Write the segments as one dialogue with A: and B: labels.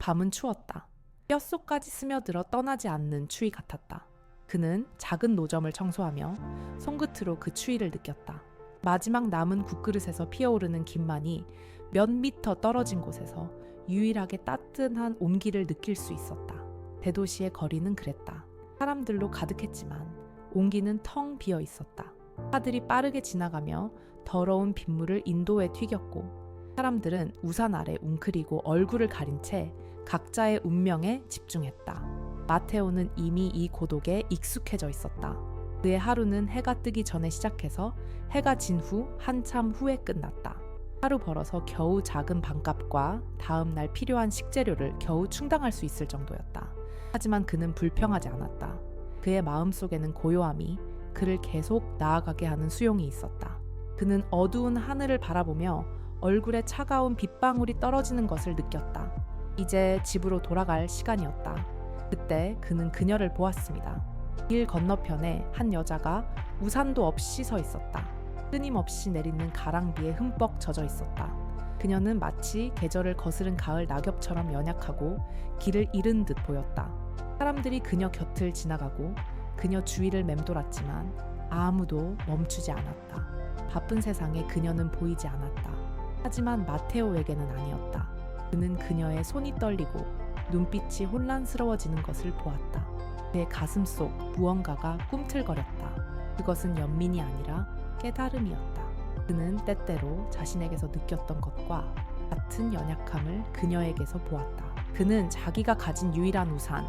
A: 밤은 추웠다. 뼛속까지 스며들어 떠나지 않는 추위 같았다. 그는 작은 노점을 청소하며 손끝으로 그 추위를 느꼈다. 마지막 남은 국그릇에서 피어오르는 김만이 몇 미터 떨어진 곳에서 유일하게 따뜻한 온기를 느낄 수 있었다. 대도시의 거리는 그랬다. 사람들로 가득했지만 온기는 텅 비어 있었다. 차들이 빠르게 지나가며 더러운 빗물을 인도에 튀겼고 사람들은 우산 아래 웅크리고 얼굴을 가린 채 각자의 운명에 집중했다. 마테오는 이미 이 고독에 익숙해져 있었다. 그의 하루는 해가 뜨기 전에 시작해서 해가 진 후 한참 후에 끝났다. 하루 벌어서 겨우 작은 밥값과 다음 날 필요한 식재료를 겨우 충당할 수 있을 정도였다. 하지만 그는 불평하지 않았다. 그의 마음속에는 고요함이 그를 계속 나아가게 하는 수용이 있었다. 그는 어두운 하늘을 바라보며 얼굴에 차가운 빗방울이 떨어지는 것을 느꼈다. 이제 집으로 돌아갈 시간이었다. 그때 그는 그녀를 보았습니다. 길 건너편에 한 여자가 우산도 없이 서 있었다. 끊임없이 내리는 가랑비에 흠뻑 젖어 있었다. 그녀는 마치 계절을 거스른 가을 낙엽처럼 연약하고 길을 잃은 듯 보였다. 사람들이 그녀 곁을 지나가고 그녀 주위를 맴돌았지만 아무도 멈추지 않았다. 바쁜 세상에 그녀는 보이지 않았다. 하지만 마테오에게는 아니었다. 그는 그녀의 손이 떨리고 눈빛이 혼란스러워지는 것을 보았다. 그의 가슴 속 무언가가 꿈틀거렸다. 그것은 연민이 아니라 깨달음이었다. 그는 때때로 자신에게서 느꼈던 것과 같은 연약함을 그녀에게서 보았다. 그는 자기가 가진 유일한 우산,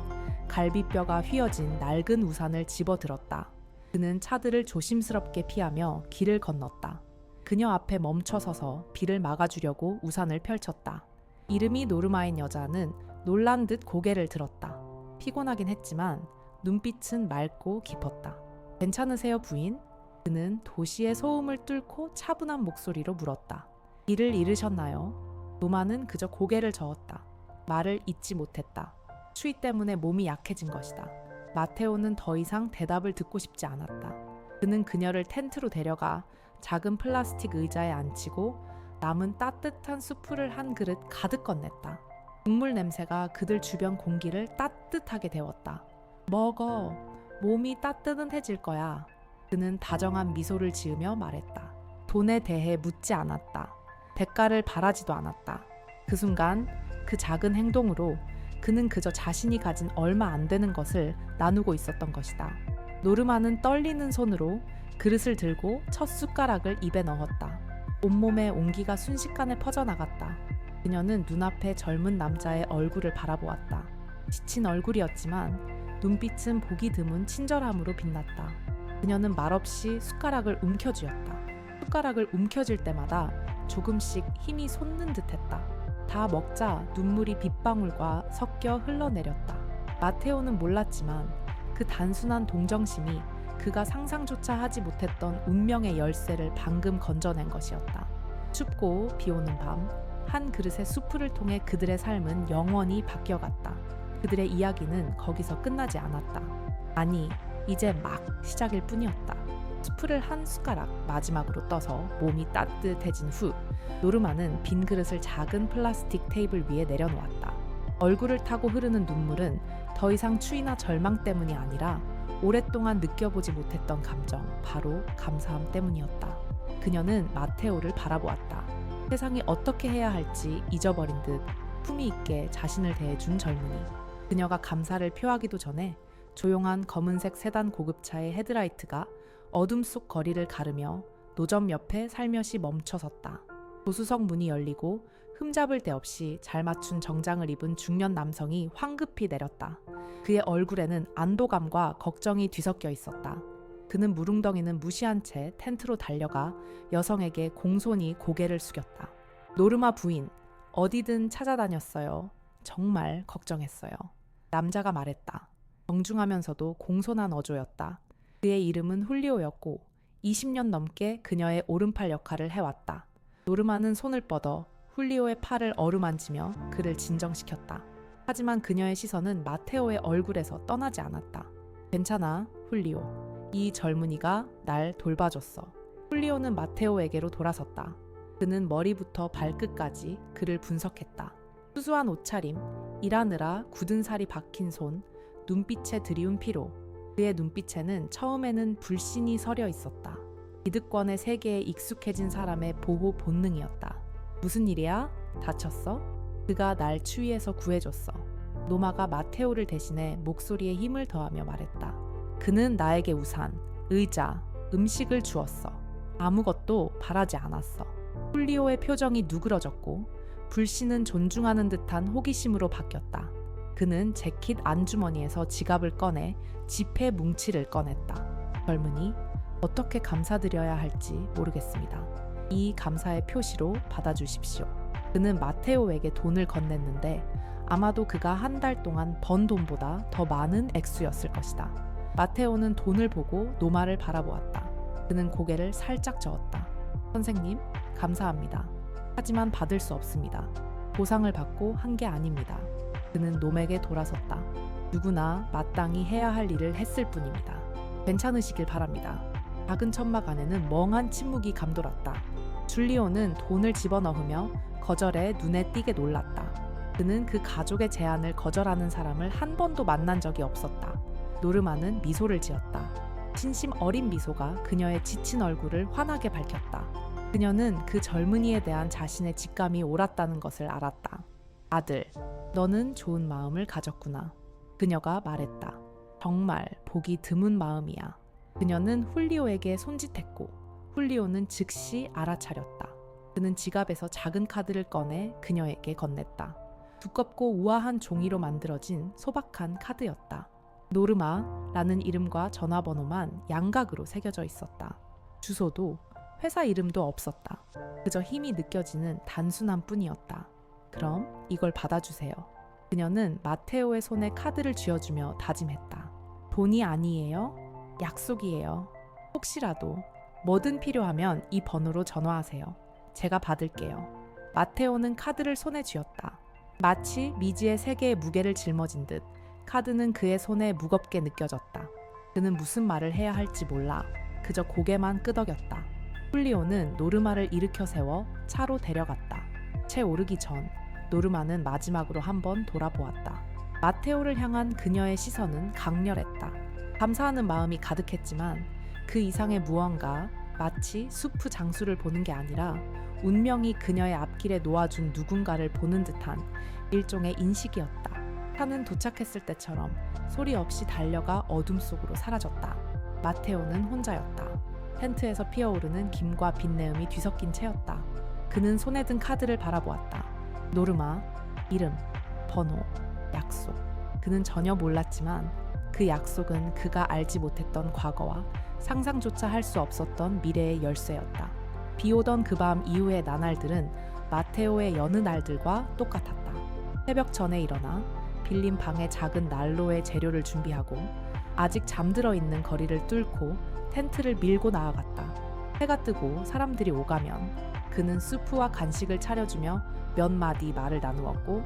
A: 갈비뼈가 휘어진 낡은 우산을 집어들었다. 그는 차들을 조심스럽게 피하며 길을 건넜다. 그녀 앞에 멈춰서서 비를 막아주려고 우산을 펼쳤다. 이름이 노르마인 여자는 놀란 듯 고개를 들었다. 피곤하긴 했지만 눈빛은 맑고 깊었다. 괜찮으세요, 부인? 그는 도시의 소음을 뚫고 차분한 목소리로 물었다. 일을 잃으셨나요? 노마는 그저 고개를 저었다. 말을 잇지 못했다. 추위 때문에 몸이 약해진 것이다. 마테오는 더 이상 대답을 듣고 싶지 않았다. 그는 그녀를 텐트로 데려가 작은 플라스틱 의자에 앉히고 남은 따뜻한 수프를 한 그릇 가득 건넸다. 국물 냄새가 그들 주변 공기를 따뜻하게 데웠다. 먹어. 몸이 따뜻해질 거야. 그는 다정한 미소를 지으며 말했다. 돈에 대해 묻지 않았다. 대가를 바라지도 않았다. 그 순간 그 작은 행동으로 그는 그저 자신이 가진 얼마 안 되는 것을 나누고 있었던 것이다. 노르마는 떨리는 손으로 그릇을 들고 첫 숟가락을 입에 넣었다. 온몸에 온기가 순식간에 퍼져나갔다. 그녀는 눈앞에 젊은 남자의 얼굴을 바라보았다. 지친 얼굴이었지만 눈빛은 보기 드문 친절함으로 빛났다. 그녀는 말없이 숟가락을 움켜쥐었다. 숟가락을 움켜쥘 때마다 조금씩 힘이 솟는 듯했다. 다 먹자 눈물이 빗방울과 섞여 흘러내렸다. 마테오는 몰랐지만 그 단순한 동정심이 그가 상상조차 하지 못했던 운명의 열쇠를 방금 건져낸 것이었다. 춥고 비오는 밤, 한 그릇의 수프를 통해 그들의 삶은 영원히 바뀌어갔다. 그들의 이야기는 거기서 끝나지 않았다. 아니, 이제 막 시작일 뿐이었다. 수프를 한 숟가락 마지막으로 떠서 몸이 따뜻해진 후 노르마는 빈 그릇을 작은 플라스틱 테이블 위에 내려놓았다. 얼굴을 타고 흐르는 눈물은 더 이상 추위나 절망 때문이 아니라 오랫동안 느껴보지 못했던 감정, 바로 감사함 때문이었다. 그녀는 마테오를 바라보았다. 세상이 어떻게 해야 할지 잊어버린 듯 품위 있게 자신을 대해준 젊은이. 그녀가 감사를 표하기도 전에 조용한 검은색 세단 고급차의 헤드라이트가 어둠 속 거리를 가르며 노점 옆에 살며시 멈춰섰다. 조수석 문이 열리고 흠잡을 데 없이 잘 맞춘 정장을 입은 중년 남성이 황급히 내렸다. 그의 얼굴에는 안도감과 걱정이 뒤섞여 있었다. 그는 무릉덩이는 무시한 채 텐트로 달려가 여성에게 공손히 고개를 숙였다. 노르마 부인, 어디든 찾아다녔어요. 정말 걱정했어요. 남자가 말했다. 정중하면서도 공손한 어조였다. 그의 이름은 훌리오였고 20년 넘게 그녀의 오른팔 역할을 해왔다. 노르마는 손을 뻗어 훌리오의 팔을 어루만지며 그를 진정시켰다. 하지만 그녀의 시선은 마테오의 얼굴에서 떠나지 않았다. 괜찮아, 훌리오. 이 젊은이가 날 돌봐줬어. 훌리오는 마테오에게로 돌아섰다. 그는 머리부터 발끝까지 그를 분석했다. 수수한 옷차림, 일하느라 굳은 살이 박힌 손, 눈빛에 드리운 피로. 그의 눈빛에는 처음에는 불신이 서려 있었다. 기득권의 세계에 익숙해진 사람의 보호 본능이었다. 무슨 일이야? 다쳤어? 그가 날 추위에서 구해줬어. 노마가 마테오를 대신해 목소리에 힘을 더하며 말했다. 그는 나에게 우산, 의자, 음식을 주었어. 아무것도 바라지 않았어. 훌리오의 표정이 누그러졌고 불신은 존중하는 듯한 호기심으로 바뀌었다. 그는 재킷 안주머니에서 지갑을 꺼내 지폐 뭉치를 꺼냈다. 젊은이, 어떻게 감사드려야 할지 모르겠습니다. 이 감사의 표시로 받아주십시오. 그는 마테오에게 돈을 건넸는데 아마도 그가 한 달 동안 번 돈보다 더 많은 액수였을 것이다. 마테오는 돈을 보고 노마를 바라보았다. 그는 고개를 살짝 저었다. 선생님, 감사합니다. 하지만 받을 수 없습니다. 보상을 받고 한 게 아닙니다. 그는 놈에게 돌아섰다. 누구나 마땅히 해야 할 일을 했을 뿐입니다. 괜찮으시길 바랍니다. 작은 천막 안에는 멍한 침묵이 감돌았다. 줄리오는 돈을 집어넣으며 거절에 눈에 띄게 놀랐다. 그는 그 가족의 제안을 거절하는 사람을 한 번도 만난 적이 없었다. 노르마는 미소를 지었다. 진심 어린 미소가 그녀의 지친 얼굴을 환하게 밝혔다. 그녀는 그 젊은이에 대한 자신의 직감이 옳았다는 것을 알았다. 아들, 너는 좋은 마음을 가졌구나. 그녀가 말했다. 정말 보기 드문 마음이야. 그녀는 훌리오에게 손짓했고 훌리오는 즉시 알아차렸다. 그는 지갑에서 작은 카드를 꺼내 그녀에게 건넸다. 두껍고 우아한 종이로 만들어진 소박한 카드였다. 노르마라는 이름과 전화번호만 양각으로 새겨져 있었다. 주소도 회사 이름도 없었다. 그저 힘이 느껴지는 단순한 뿐이었다. 그럼 이걸 받아주세요. 그녀는 마테오의 손에 카드를 쥐어주며 다짐했다. 돈이 아니에요. 약속이에요. 혹시라도 뭐든 필요하면 이 번호로 전화하세요. 제가 받을게요. 마테오는 카드를 손에 쥐었다. 마치 미지의 세계의 무게를 짊어진 듯 카드는 그의 손에 무겁게 느껴졌다. 그는 무슨 말을 해야 할지 몰라 그저 고개만 끄덕였다. 훌리오는 노르마를 일으켜 세워 차로 데려갔다. 채 오르기 전 노르마는 마지막으로 한번 돌아보았다. 마테오를 향한 그녀의 시선은 강렬했다. 감사하는 마음이 가득했지만 그 이상의 무언가, 마치 수프 장수를 보는 게 아니라 운명이 그녀의 앞길에 놓아준 누군가를 보는 듯한 일종의 인식이었다. 차는 도착했을 때처럼 소리 없이 달려가 어둠 속으로 사라졌다. 마테오는 혼자였다. 텐트에서 피어오르는 김과 빛내음이 뒤섞인 채였다. 그는 손에 든 카드를 바라보았다. 노르마, 이름, 번호, 약속. 그는 전혀 몰랐지만 그 약속은 그가 알지 못했던 과거와 상상조차 할 수 없었던 미래의 열쇠였다. 비오던 그 밤 이후의 나날들은 마테오의 여느 날들과 똑같았다. 새벽 전에 일어나 빌린 방에 작은 난로의 재료를 준비하고 아직 잠들어 있는 거리를 뚫고 텐트를 밀고 나아갔다. 해가 뜨고 사람들이 오가면 그는 수프와 간식을 차려주며 몇 마디 말을 나누었고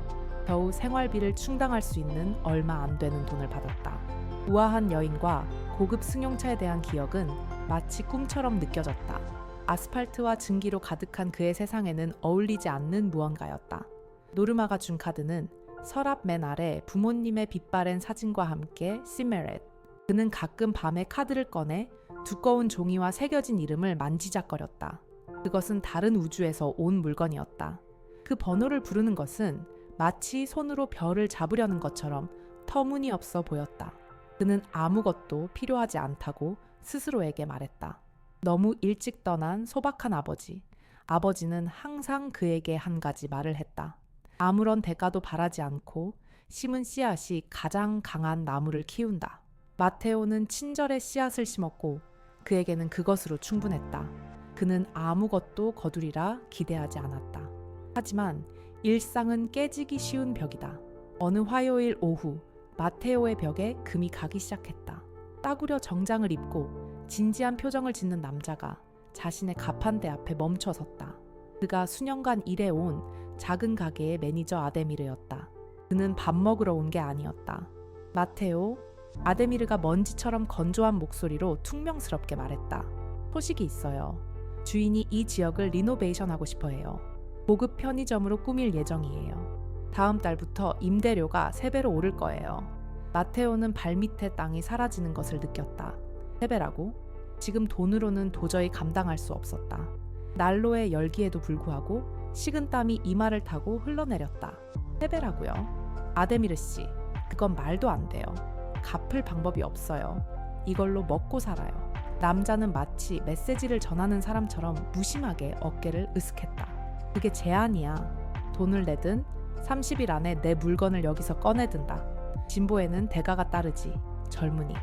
A: 겨우 생활비를 충당할 수 있는 얼마 안 되는 돈을 받았다. 우아한 여인과 고급 승용차에 대한 기억은 마치 꿈처럼 느껴졌다. 아스팔트와 증기로 가득한 그의 세상에는 어울리지 않는 무언가였다. 노르마가 준 카드는 서랍 맨 아래 부모님의 빛바랜 사진과 함께 시메렛. 그는 가끔 밤에 카드를 꺼내 두꺼운 종이와 새겨진 이름을 만지작거렸다. 그것은 다른 우주에서 온 물건이었다. 그 번호를 부르는 것은 마치 손으로 별을 잡으려는 것처럼 터무니없어 보였다. 그는 아무것도 필요하지 않다고 스스로에게 말했다. 너무 일찍 떠난 소박한 아버지. 아버지는 항상 그에게 한 가지 말을 했다. 아무런 대가도 바라지 않고 심은 씨앗이 가장 강한 나무를 키운다. 마테오는 친절의 씨앗을 심었고 그에게는 그것으로 충분했다. 그는 아무것도 거두리라 기대하지 않았다. 하지만 일상은 깨지기 쉬운 벽이다. 어느 화요일 오후 마테오의 벽에 금이 가기 시작했다. 따구려 정장을 입고 진지한 표정을 짓는 남자가 자신의 가판대 앞에 멈춰 섰다. 그가 수년간 일해온 작은 가게의 매니저 아데미르였다. 그는 밥 먹으러 온 게 아니었다. 마테오, 아데미르가 먼지처럼 건조한 목소리로 퉁명스럽게 말했다. 소식이 있어요. 주인이 이 지역을 리노베이션하고 싶어 해요. 고급 편의점으로 꾸밀 예정이에요. 다음 달부터 임대료가 3배로 오를 거예요. 마테오는 발밑에 땅이 사라지는 것을 느꼈다. 3배라고? 지금 돈으로는 도저히 감당할 수 없었다. 난로의 열기에도 불구하고 식은땀이 이마를 타고 흘러내렸다. 3배라고요? 아데미르 씨, 그건 말도 안 돼요. 갚을 방법이 없어요. 이걸로 먹고 살아요. 남자는 마치 메시지를 전하는 사람처럼 무심하게 어깨를 으쓱했다. 그게 제안이야. 돈을 내든 30일 안에 내 물건을 여기서 꺼내든다. 진보에는 대가가 따르지. 젊은이.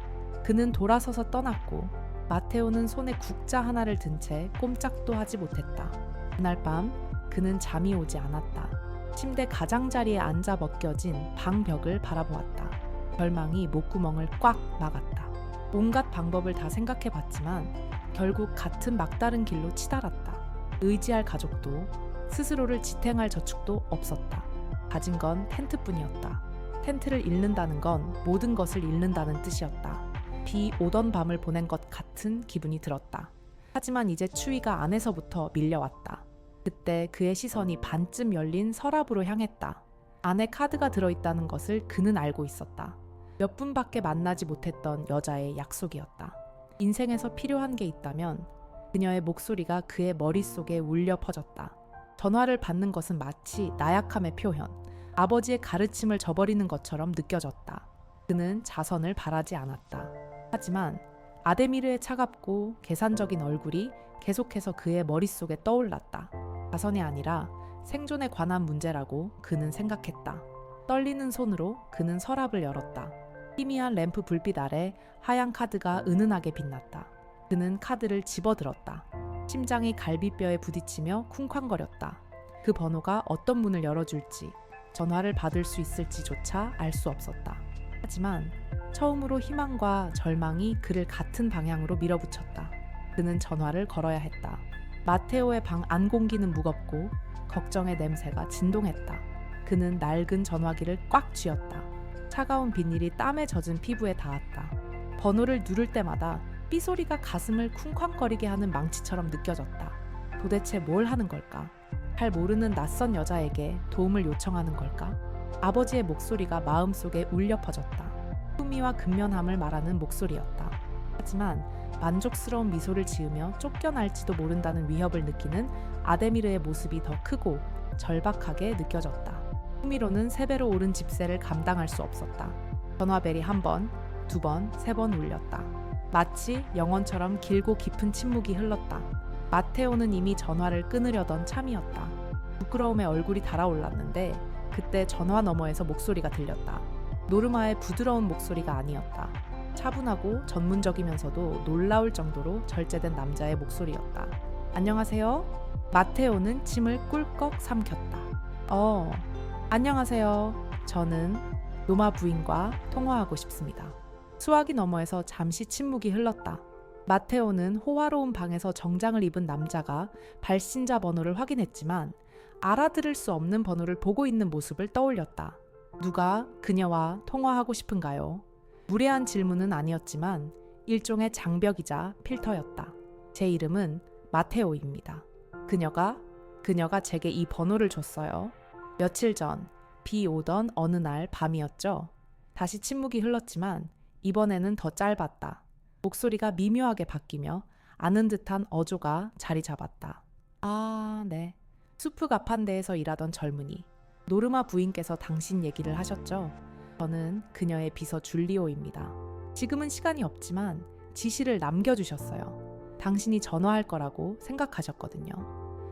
A: 그는 돌아서서 떠났고 마테오는 손에 국자 하나를 든 채 꼼짝도 하지 못했다. 그날 밤 그는 잠이 오지 않았다. 침대 가장자리에 앉아 벗겨진 방벽을 바라보았다. 절망이 목구멍을 꽉 막았다. 온갖 방법을 다 생각해봤지만 결국 같은 막다른 길로 치달았다. 의지할 가족도 스스로를 지탱할 저축도 없었다. 가진 건 텐트뿐이었다. 텐트를 잃는다는 건 모든 것을 잃는다는 뜻이었다. 비 오던 밤을 보낸 것 같은 기분이 들었다. 하지만 이제 추위가 안에서부터 밀려왔다. 그때 그의 시선이 반쯤 열린 서랍으로 향했다. 안에 카드가 들어있다는 것을 그는 알고 있었다. 몇 분밖에 만나지 못했던 여자의 약속이었다. 인생에서 필요한 게 있다면 그녀의 목소리가 그의 머릿속에 울려 퍼졌다. 전화를 받는 것은 마치 나약함의 표현, 아버지의 가르침을 저버리는 것처럼 느껴졌다. 그는 자선을 바라지 않았다. 하지만 아데미르의 차갑고 계산적인 얼굴이 계속해서 그의 머릿속에 떠올랐다. 자선이 아니라 생존에 관한 문제라고 그는 생각했다. 떨리는 손으로 그는 서랍을 열었다. 희미한 램프 불빛 아래 하얀 카드가 은은하게 빛났다. 그는 카드를 집어들었다. 심장이 갈비뼈에 부딪히며 쿵쾅거렸다. 그 번호가 어떤 문을 열어줄지, 전화를 받을 수 있을지조차 알 수 없었다. 하지만 처음으로 희망과 절망이 그를 같은 방향으로 밀어붙였다. 그는 전화를 걸어야 했다. 마테오의 방 안 공기는 무겁고 걱정의 냄새가 진동했다. 그는 낡은 전화기를 꽉 쥐었다. 차가운 비닐이 땀에 젖은 피부에 닿았다. 번호를 누를 때마다 삐소리가 가슴을 쿵쾅거리게 하는 망치처럼 느껴졌다. 도대체 뭘 하는 걸까? 잘 모르는 낯선 여자에게 도움을 요청하는 걸까? 아버지의 목소리가 마음속에 울려 퍼졌다. 품위와 근면함을 말하는 목소리였다. 하지만 만족스러운 미소를 지으며 쫓겨날지도 모른다는 위협을 느끼는 아데미르의 모습이 더 크고 절박하게 느껴졌다. 품위로는 3배로 오른 집세를 감당할 수 없었다. 전화벨이 1번, 2번, 3번 울렸다. 마치 영원처럼 길고 깊은 침묵이 흘렀다. 마테오는 이미 전화를 끊으려던 참이었다. 부끄러움에 얼굴이 달아올랐는데 그때 전화 너머에서 목소리가 들렸다. 노르마의 부드러운 목소리가 아니었다. 차분하고 전문적이면서도 놀라울 정도로 절제된 남자의 목소리였다. 안녕하세요? 마테오는 침을 꿀꺽 삼켰다. 안녕하세요. 저는 노마 부인과 통화하고 싶습니다. 수화기 너머에서 잠시 침묵이 흘렀다. 마테오는 호화로운 방에서 정장을 입은 남자가 발신자 번호를 확인했지만 알아들을 수 없는 번호를 보고 있는 모습을 떠올렸다. 누가 그녀와 통화하고 싶은가요? 무례한 질문은 아니었지만 일종의 장벽이자 필터였다. 제 이름은 마테오입니다. 그녀가 제게 이 번호를 줬어요. 며칠 전 비 오던 어느 날 밤이었죠. 다시 침묵이 흘렀지만 이번에는 더 짧았다. 목소리가 미묘하게 바뀌며 아는 듯한 어조가 자리 잡았다. 아, 네. 수프 가판대에서 일하던 젊은이. 노르마 부인께서 당신 얘기를 하셨죠? 저는 그녀의 비서 줄리오입니다. 지금은 시간이 없지만 지시를 남겨주셨어요. 당신이 전화할 거라고 생각하셨거든요.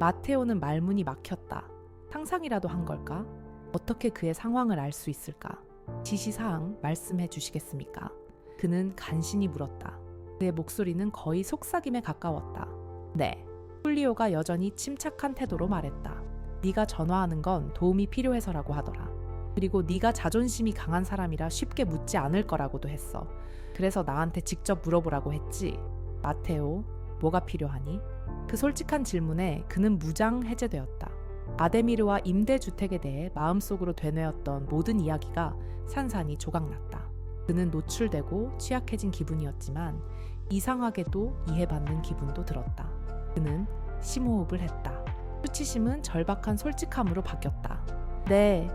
A: 마테오는 말문이 막혔다. 상상이라도 한 걸까? 어떻게 그의 상황을 알 수 있을까? 지시사항 말씀해 주시겠습니까? 그는 간신히 물었다. 그의 목소리는 거의 속삭임에 가까웠다. 네. 훌리오가 여전히 침착한 태도로 말했다. 네가 전화하는 건 도움이 필요해서라고 하더라. 그리고 네가 자존심이 강한 사람이라 쉽게 묻지 않을 거라고도 했어. 그래서 나한테 직접 물어보라고 했지. 마테오, 뭐가 필요하니? 그 솔직한 질문에 그는 무장 해제되었다. 아데미르와 임대주택에 대해 마음속으로 되뇌었던 모든 이야기가 산산이 조각났다. 그는 노출되고 취약해진 기분이었지만 이상하게도 이해받는 기분도 들었다. 그는 심호흡을 했다. 수치심은 절박한 솔직함으로 바뀌었다. 네,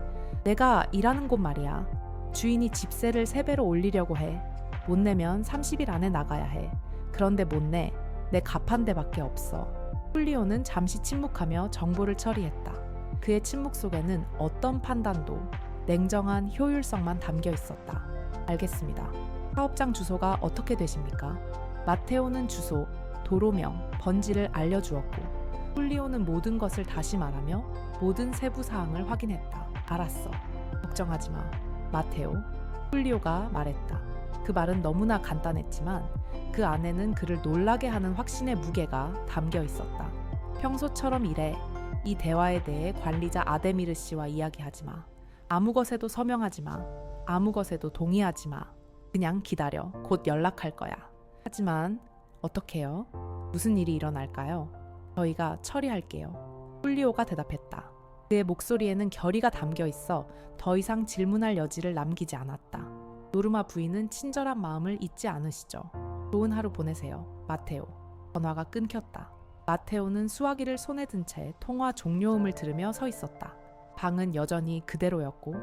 A: 내가 일하는 곳 말이야. 주인이 집세를 3배로 올리려고 해. 못 내면 30일 안에 나가야 해. 그런데 못 내. 내 갚한 데밖에 없어. 훌리오는 잠시 침묵하며 정보를 처리했다. 그의 침묵 속에는 어떤 판단도 냉정한 효율성만 담겨 있었다. 알겠습니다. 사업장 주소가 어떻게 되십니까? 마테오는 주소, 도로명, 번지를 알려주었고 훌리오는 모든 것을 다시 말하며 모든 세부 사항을 확인했다. 알았어. 걱정하지 마. 마테오. 훌리오가 말했다. 그 말은 너무나 간단했지만 그 안에는 그를 놀라게 하는 확신의 무게가 담겨 있었다. 평소처럼 일해. 이 대화에 대해 관리자 아데미르 씨와 이야기하지 마. 아무 것에도 서명하지 마. 아무 것에도 동의하지 마. 그냥 기다려. 곧 연락할 거야. 하지만 어떡해요? 무슨 일이 일어날까요? 저희가 처리할게요. 훌리오가 대답했다. 그의 목소리에는 결의가 담겨 있어 더 이상 질문할 여지를 남기지 않았다. 노르마 부인은 친절한 마음을 잊지 않으시죠. 좋은 하루 보내세요. 마테오. 전화가 끊겼다. 마테오는 수화기를 손에 든 채 통화 종료음을 들으며 서 있었다. 방은 여전히 그대로였고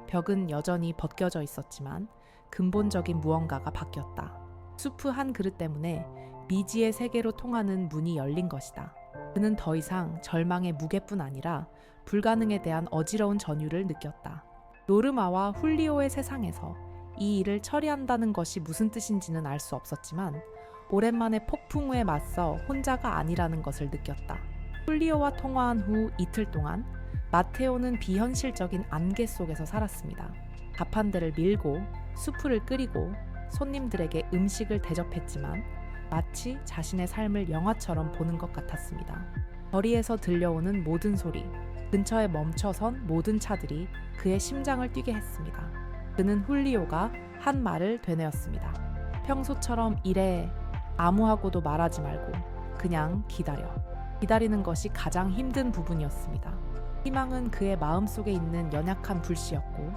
A: 벽은 여전히 벗겨져 있었지만 근본적인 무언가가 바뀌었다. 수프 한 그릇 때문에 미지의 세계로 통하는 문이 열린 것이다. 그는 더 이상 절망의 무게뿐 아니라 불가능에 대한 어지러운 전율을 느꼈다. 노르마와 훌리오의 세상에서 이 일을 처리한다는 것이 무슨 뜻인지는 알 수 없었지만 오랜만에 폭풍우에 맞서 혼자가 아니라는 것을 느꼈다. 훌리오와 통화한 후 이틀 동안 마테오는 비현실적인 안개 속에서 살았습니다. 가판대를 밀고 수프를 끓이고 손님들에게 음식을 대접했지만 마치 자신의 삶을 영화처럼 보는 것 같았습니다. 거리에서 들려오는 모든 소리, 근처에 멈춰선 모든 차들이 그의 심장을 뛰게 했습니다. 그는 훌리오가 한 말을 되뇌었습니다. 평소처럼 일해. 아무하고도 말하지 말고 그냥 기다려. 기다리는 것이 가장 힘든 부분이었습니다. 희망은 그의 마음속에 있는 연약한 불씨였고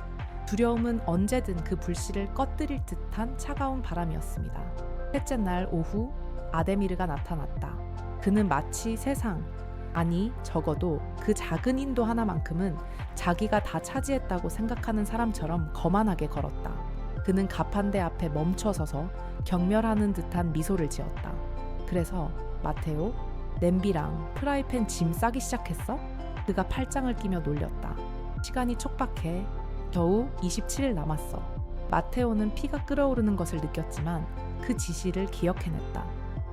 A: 두려움은 언제든 그 불씨를 꺼뜨릴 듯한 차가운 바람이었습니다. 셋째 날 오후 아데미르가 나타났다. 그는 마치 세상, 아니 적어도 그 작은 인도 하나만큼은 자기가 다 차지했다고 생각하는 사람처럼 거만하게 걸었다. 그는 가판대 앞에 멈춰서서 경멸하는 듯한 미소를 지었다. 그래서 마테오, 냄비랑 프라이팬 짐 싸기 시작했어? 그가 팔짱을 끼며 놀렸다. 시간이 촉박해. 겨우 27일 남았어. 마테오는 피가 끓어오르는 것을 느꼈지만 그 지시를 기억해냈다.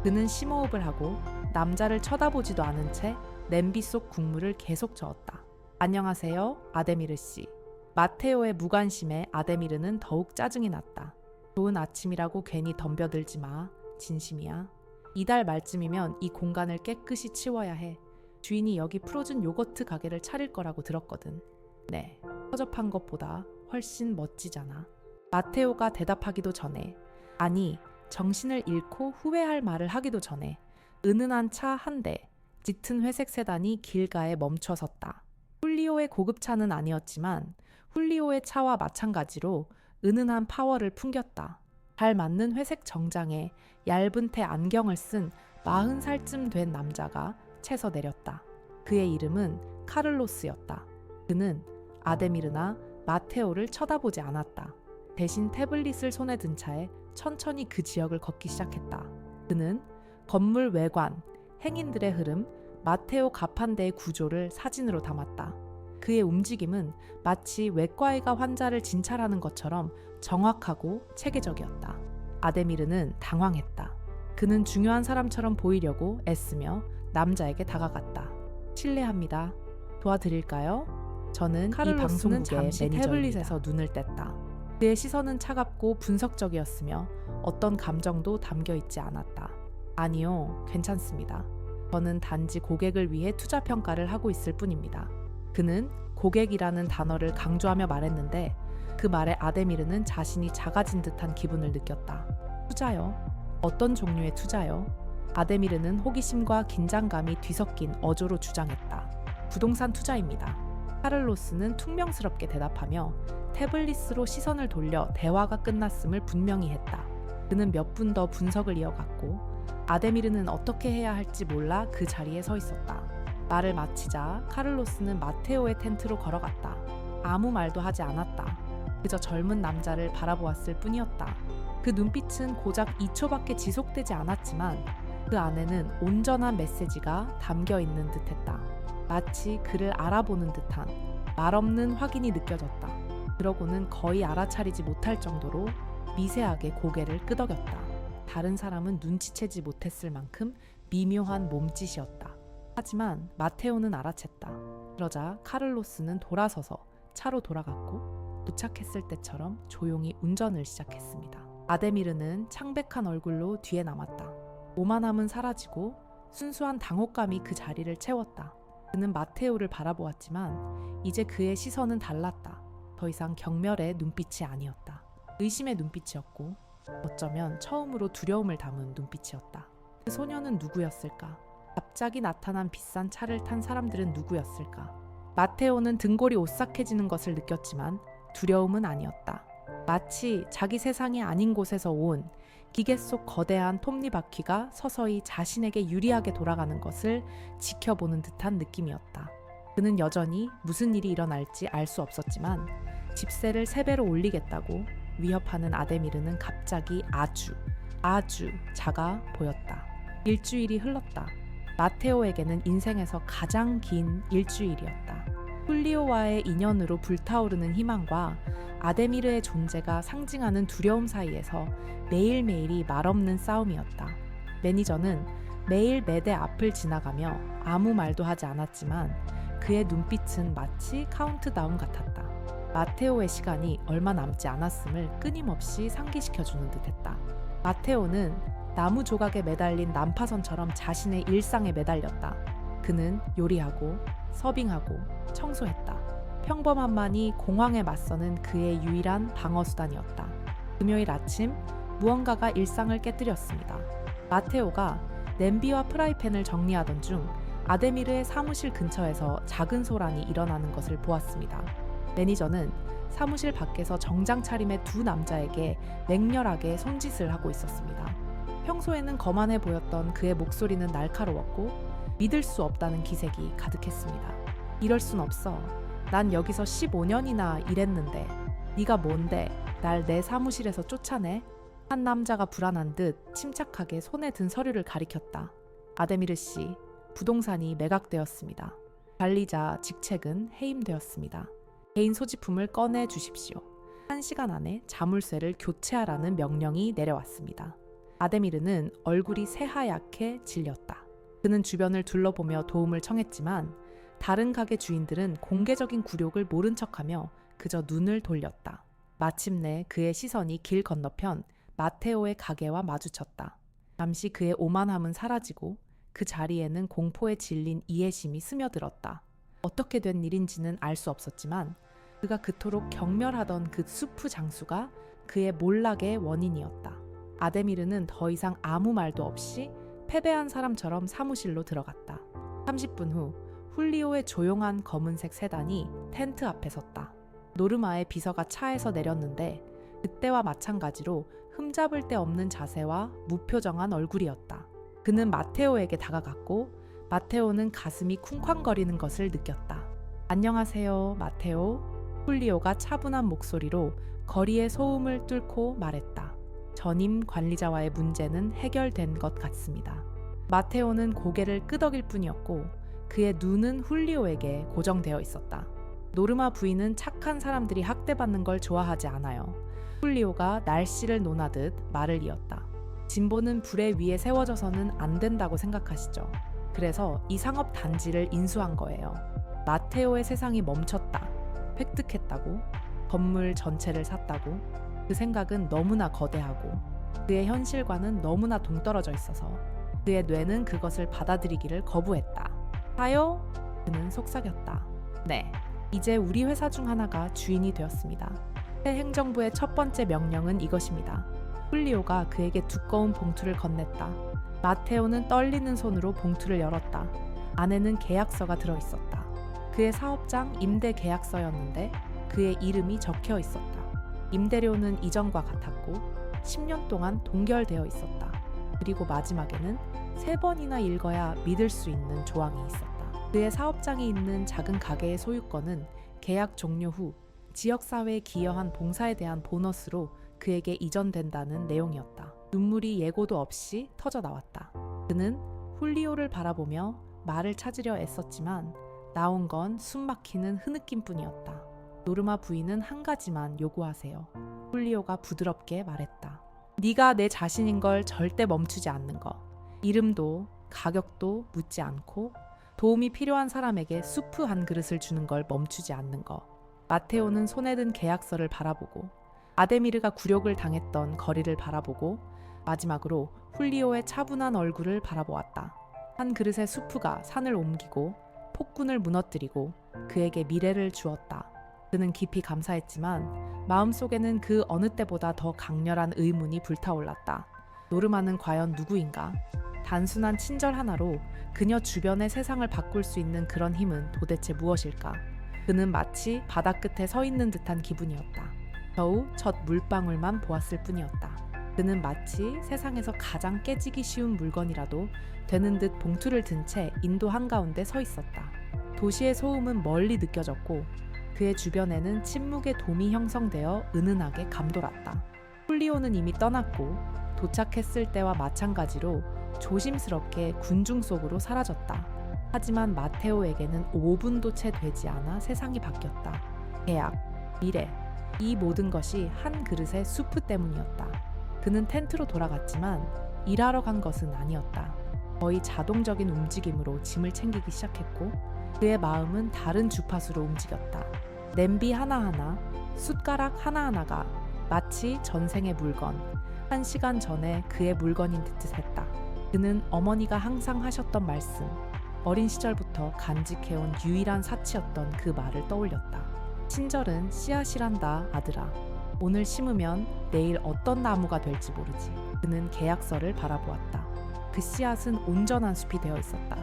A: 그는 심호흡을 하고 남자를 쳐다보지도 않은 채 냄비 속 국물을 계속 저었다. 안녕하세요, 아데미르 씨. 마테오의 무관심에 아데미르는 더욱 짜증이 났다. 좋은 아침이라고 괜히 덤벼들지 마. 진심이야. 이달 말쯤이면 이 공간을 깨끗이 치워야 해. 주인이 여기 프로즌 요거트 가게를 차릴 거라고 들었거든. 네, 허접한 것보다 훨씬 멋지잖아. 마테오가 대답하기도 전에, 아니 정신을 잃고 후회할 말을 하기도 전에 은은한 차 한 대, 짙은 회색 세단이 길가에 멈춰 섰다. 훌리오의 고급차는 아니었지만 훌리오의 차와 마찬가지로 은은한 파워를 풍겼다. 잘 맞는 회색 정장에 얇은 테 안경을 쓴 40살쯤 된 남자가 채서 내렸다. 그의 이름은 카를로스였다. 그는 아데미르나 마테오를 쳐다보지 않았다. 대신 태블릿을 손에 든 차에 천천히 그 지역을 걷기 시작했다. 그는 건물 외관, 행인들의 흐름, 마테오 가판대의 구조를 사진으로 담았다. 그의 움직임은 마치 외과의가 환자를 진찰하는 것처럼 정확하고 체계적이었다. 아데미르는 당황했다. 그는 중요한 사람처럼 보이려고 애쓰며 남자에게 다가갔다. 실례합니다. 도와드릴까요? 저는 이 방송국의 잠시 태블릿에서 눈을 뗐다. 그의 시선은 차갑고 분석적이었으며 어떤 감정도 담겨 있지 않았다. 아니요, 괜찮습니다. 저는 단지 고객을 위해 투자 평가를 하고 있을 뿐입니다. 그는 고객이라는 단어를 강조하며 말했는데 그 말에 아데미르는 자신이 작아진 듯한 기분을 느꼈다. 투자요? 어떤 종류의 투자요? 아데미르는 호기심과 긴장감이 뒤섞인 어조로 주장했다. 부동산 투자입니다. 카를로스는 퉁명스럽게 대답하며 태블릿으로 시선을 돌려 대화가 끝났음을 분명히 했다. 그는 몇 분 더 분석을 이어갔고 아데미르는 어떻게 해야 할지 몰라 그 자리에 서 있었다. 말을 마치자 카를로스는 마테오의 텐트로 걸어갔다. 아무 말도 하지 않았다. 그저 젊은 남자를 바라보았을 뿐이었다. 그 눈빛은 고작 2초밖에 지속되지 않았지만 그 안에는 온전한 메시지가 담겨 있는 듯했다. 마치 그를 알아보는 듯한 말없는 확인이 느껴졌다. 그러고는 거의 알아차리지 못할 정도로 미세하게 고개를 끄덕였다. 다른 사람은 눈치채지 못했을 만큼 미묘한 몸짓이었다. 하지만 마테오는 알아챘다. 그러자 카를로스는 돌아서서 차로 돌아갔고 도착했을 때처럼 조용히 운전을 시작했습니다. 아데미르는 창백한 얼굴로 뒤에 남았다. 오만함은 사라지고 순수한 당혹감이 그 자리를 채웠다. 그는 마테오를 바라보았지만 이제 그의 시선은 달랐다. 더 이상 경멸의 눈빛이 아니었다. 의심의 눈빛이었고 어쩌면 처음으로 두려움을 담은 눈빛이었다. 그 소녀는 누구였을까? 갑자기 나타난 비싼 차를 탄 사람들은 누구였을까? 마테오는 등골이 오싹해지는 것을 느꼈지만 두려움은 아니었다. 마치 자기 세상이 아닌 곳에서 온 기계 속 거대한 톱니바퀴가 서서히 자신에게 유리하게 돌아가는 것을 지켜보는 듯한 느낌이었다. 그는 여전히 무슨 일이 일어날지 알 수 없었지만 집세를 3배로 올리겠다고 위협하는 아데미르는 갑자기 아주 작아 보였다. 일주일이 흘렀다. 마테오에게는 인생에서 가장 긴 일주일이었다. 훌리오와의 인연으로 불타오르는 희망과 아데미르의 존재가 상징하는 두려움 사이에서 매일매일이 말없는 싸움이었다. 매니저는 매일 매대 앞을 지나가며 아무 말도 하지 않았지만 그의 눈빛은 마치 카운트다운 같았다. 마테오의 시간이 얼마 남지 않았음을 끊임없이 상기시켜주는 듯했다. 마테오는 나무 조각에 매달린 난파선처럼 자신의 일상에 매달렸다. 그는 요리하고 서빙하고 청소했다. 평범함만이 공황에 맞서는 그의 유일한 방어수단이었다. 금요일 아침 무언가가 일상을 깨뜨렸습니다. 마테오가 냄비와 프라이팬을 정리하던 중 아데미르의 사무실 근처에서 작은 소란이 일어나는 것을 보았습니다. 매니저는 사무실 밖에서 정장 차림의 2 남자에게 맹렬하게 손짓을 하고 있었습니다. 평소에는 거만해 보였던 그의 목소리는 날카로웠고 믿을 수 없다는 기색이 가득했습니다. 이럴 순 없어. 난 여기서 15년이나 일했는데 네가 뭔데 날 내 사무실에서 쫓아내? 한 남자가 불안한 듯 침착하게 손에 든 서류를 가리켰다. 아데미르 씨, 부동산이 매각되었습니다. 관리자 직책은 해임되었습니다. 개인 소지품을 꺼내 주십시오. 1시간 안에 자물쇠를 교체하라는 명령이 내려왔습니다. 아데미르는 얼굴이 새하얗게 질렸다. 그는 주변을 둘러보며 도움을 청했지만 다른 가게 주인들은 공개적인 굴욕을 모른 척하며 그저 눈을 돌렸다. 마침내 그의 시선이 길 건너편 마테오의 가게와 마주쳤다. 잠시 그의 오만함은 사라지고 그 자리에는 공포에 질린 이해심이 스며들었다. 어떻게 된 일인지는 알 수 없었지만 그가 그토록 경멸하던 그 수프 장수가 그의 몰락의 원인이었다. 아데미르는 더 이상 아무 말도 없이 패배한 사람처럼 사무실로 들어갔다. 30분 후 훌리오의 조용한 검은색 세단이 텐트 앞에 섰다. 노르마의 비서가 차에서 내렸는데 그때와 마찬가지로 흠잡을 데 없는 자세와 무표정한 얼굴이었다. 그는 마테오에게 다가갔고 마테오는 가슴이 쿵쾅거리는 것을 느꼈다. 안녕하세요, 마테오. 훌리오가 차분한 목소리로 거리의 소음을 뚫고 말했다. 전임 관리자와의 문제는 해결된 것 같습니다. 마테오는 고개를 끄덕일 뿐이었고 그의 눈은 훌리오에게 고정되어 있었다. 노르마 부인은 착한 사람들이 학대받는 걸 좋아하지 않아요. 훌리오가 날씨를 논하듯 말을 이었다. 진보는 불에 위에 세워져서는 안 된다고 생각하시죠. 그래서 이 상업 단지를 인수한 거예요. 마테오의 세상이 멈췄다. 획득했다고. 건물 전체를 샀다고. 그 생각은 너무나 거대하고 그의 현실과는 너무나 동떨어져 있어서 그의 뇌는 그것을 받아들이기를 거부했다. 사요? 그는 속삭였다. 네, 이제 우리 회사 중 하나가 주인이 되었습니다. 새 행정부의 첫 번째 명령은 이것입니다. 훌리오가 그에게 두꺼운 봉투를 건넸다. 마테오는 떨리는 손으로 봉투를 열었다. 안에는 계약서가 들어있었다. 그의 사업장 임대 계약서였는데 그의 이름이 적혀 있었다. 임대료는 이전과 같았고 10년 동안 동결되어 있었다. 그리고 마지막에는 3번이나 읽어야 믿을 수 있는 조항이 있었다. 그의 사업장이 있는 작은 가게의 소유권은 계약 종료 후 지역사회에 기여한 봉사에 대한 보너스로 그에게 이전된다는 내용이었다. 눈물이 예고도 없이 터져 나왔다. 그는 훌리오를 바라보며 말을 찾으려 애썼지만 나온 건 숨막히는 흐느낌뿐이었다. 노르마 부인은 한 가지만 요구하세요. 훌리오가 부드럽게 말했다. 네가 내 자신인 걸 절대 멈추지 않는 거. 이름도 가격도 묻지 않고 도움이 필요한 사람에게 수프 한 그릇을 주는 걸 멈추지 않는 거. 마테오는 손에 든 계약서를 바라보고 아데미르가 굴욕을 당했던 거리를 바라보고 마지막으로 훌리오의 차분한 얼굴을 바라보았다. 한 그릇의 수프가 산을 옮기고 폭군을 무너뜨리고 그에게 미래를 주었다. 그는 깊이 감사했지만 마음속에는 그 어느 때보다 더 강렬한 의문이 불타올랐다. 노르마는 과연 누구인가? 단순한 친절 하나로 그녀 주변의 세상을 바꿀 수 있는 그런 힘은 도대체 무엇일까? 그는 마치 바다 끝에 서 있는 듯한 기분이었다. 겨우 첫 물방울만 보았을 뿐이었다. 그는 마치 세상에서 가장 깨지기 쉬운 물건이라도 되는 듯 봉투를 든 채 인도 한가운데 서 있었다. 도시의 소음은 멀리 느껴졌고 그의 주변에는 침묵의 돔이 형성되어 은은하게 감돌았다. 훌리오는 이미 떠났고 도착했을 때와 마찬가지로 조심스럽게 군중 속으로 사라졌다. 하지만 마테오에게는 5분도 채 되지 않아 세상이 바뀌었다. 계약, 미래, 이 모든 것이 한 그릇의 수프 때문이었다. 그는 텐트로 돌아갔지만 일하러 간 것은 아니었다. 거의 자동적인 움직임으로 짐을 챙기기 시작했고 그의 마음은 다른 주파수로 움직였다. 냄비 하나하나, 숟가락 하나하나가 마치 전생의 물건, 1시간 전에 그의 물건인 듯 했다. 그는 어머니가 항상 하셨던 말씀, 어린 시절부터 간직해온 유일한 사치였던 그 말을 떠올렸다. 친절은 씨앗이란다, 아들아. 오늘 심으면 내일 어떤 나무가 될지 모르지. 그는 계약서를 바라보았다. 그 씨앗은 온전한 숲이 되어 있었다.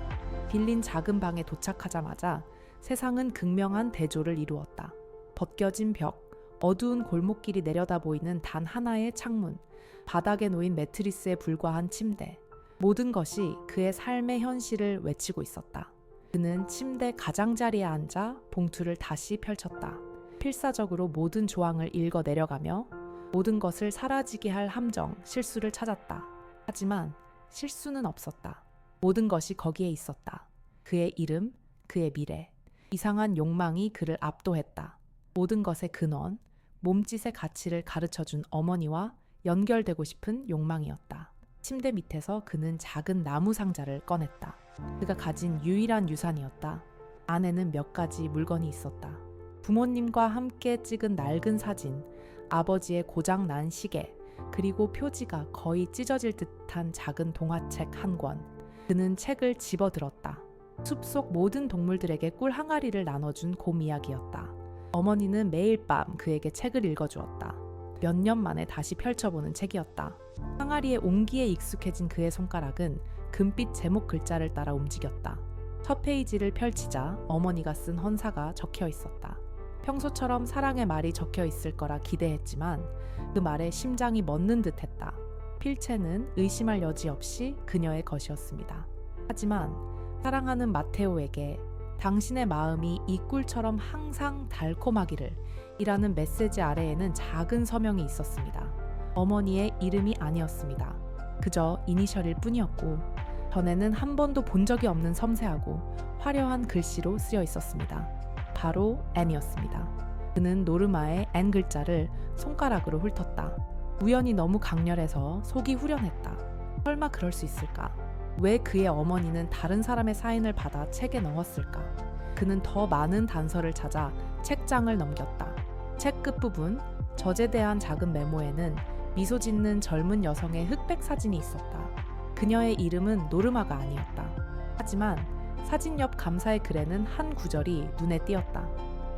A: 빌린 작은 방에 도착하자마자 세상은 극명한 대조를 이루었다. 벗겨진 벽, 어두운 골목길이 내려다 보이는 단 하나의 창문, 바닥에 놓인 매트리스에 불과한 침대. 모든 것이 그의 삶의 현실을 외치고 있었다. 그는 침대 가장자리에 앉아 봉투를 다시 펼쳤다. 필사적으로 모든 조항을 읽어 내려가며 모든 것을 사라지게 할 함정, 실수를 찾았다. 하지만 실수는 없었다. 모든 것이 거기에 있었다. 그의 이름, 그의 미래. 이상한 욕망이 그를 압도했다. 모든 것의 근원, 몸짓의 가치를 가르쳐준 어머니와 연결되고 싶은 욕망이었다. 침대 밑에서 그는 작은 나무 상자를 꺼냈다. 그가 가진 유일한 유산이었다. 안에는 몇 가지 물건이 있었다. 부모님과 함께 찍은 낡은 사진, 아버지의 고장난 시계, 그리고 표지가 거의 찢어질 듯한 작은 동화책 한 권. 그는 책을 집어들었다. 숲속 모든 동물들에게 꿀 항아리를 나눠준 곰 이야기였다. 어머니는 매일 밤 그에게 책을 읽어주었다. 몇 년 만에 다시 펼쳐보는 책이었다. 항아리의 온기에 익숙해진 그의 손가락은 금빛 제목 글자를 따라 움직였다. 첫 페이지를 펼치자 어머니가 쓴 헌사가 적혀 있었다. 평소처럼 사랑의 말이 적혀 있을 거라 기대했지만 그 말에 심장이 멎는 듯했다. 필체는 의심할 여지 없이 그녀의 것이었습니다. 하지만 사랑하는 마테오에게 당신의 마음이 이 꿀처럼 항상 달콤하기를 이라는 메시지 아래에는 작은 서명이 있었습니다. 어머니의 이름이 아니었습니다. 그저 이니셜일 뿐이었고 전에는 한 번도 본 적이 없는 섬세하고 화려한 글씨로 쓰여 있었습니다. 바로 N이었습니다. 그는 노르마의 N 글자를 손가락으로 훑었다. 우연히 너무 강렬해서 속이 후련했다. 설마 그럴 수 있을까? 왜 그의 어머니는 다른 사람의 사인을 받아 책에 넣었을까? 그는 더 많은 단서를 찾아 책장을 넘겼다. 책 끝부분, 저제대한 작은 메모에는 미소 짓는 젊은 여성의 흑백 사진이 있었다. 그녀의 이름은 노르마가 아니었다. 하지만 사진 옆 감사의 글에는 한 구절이 눈에 띄었다.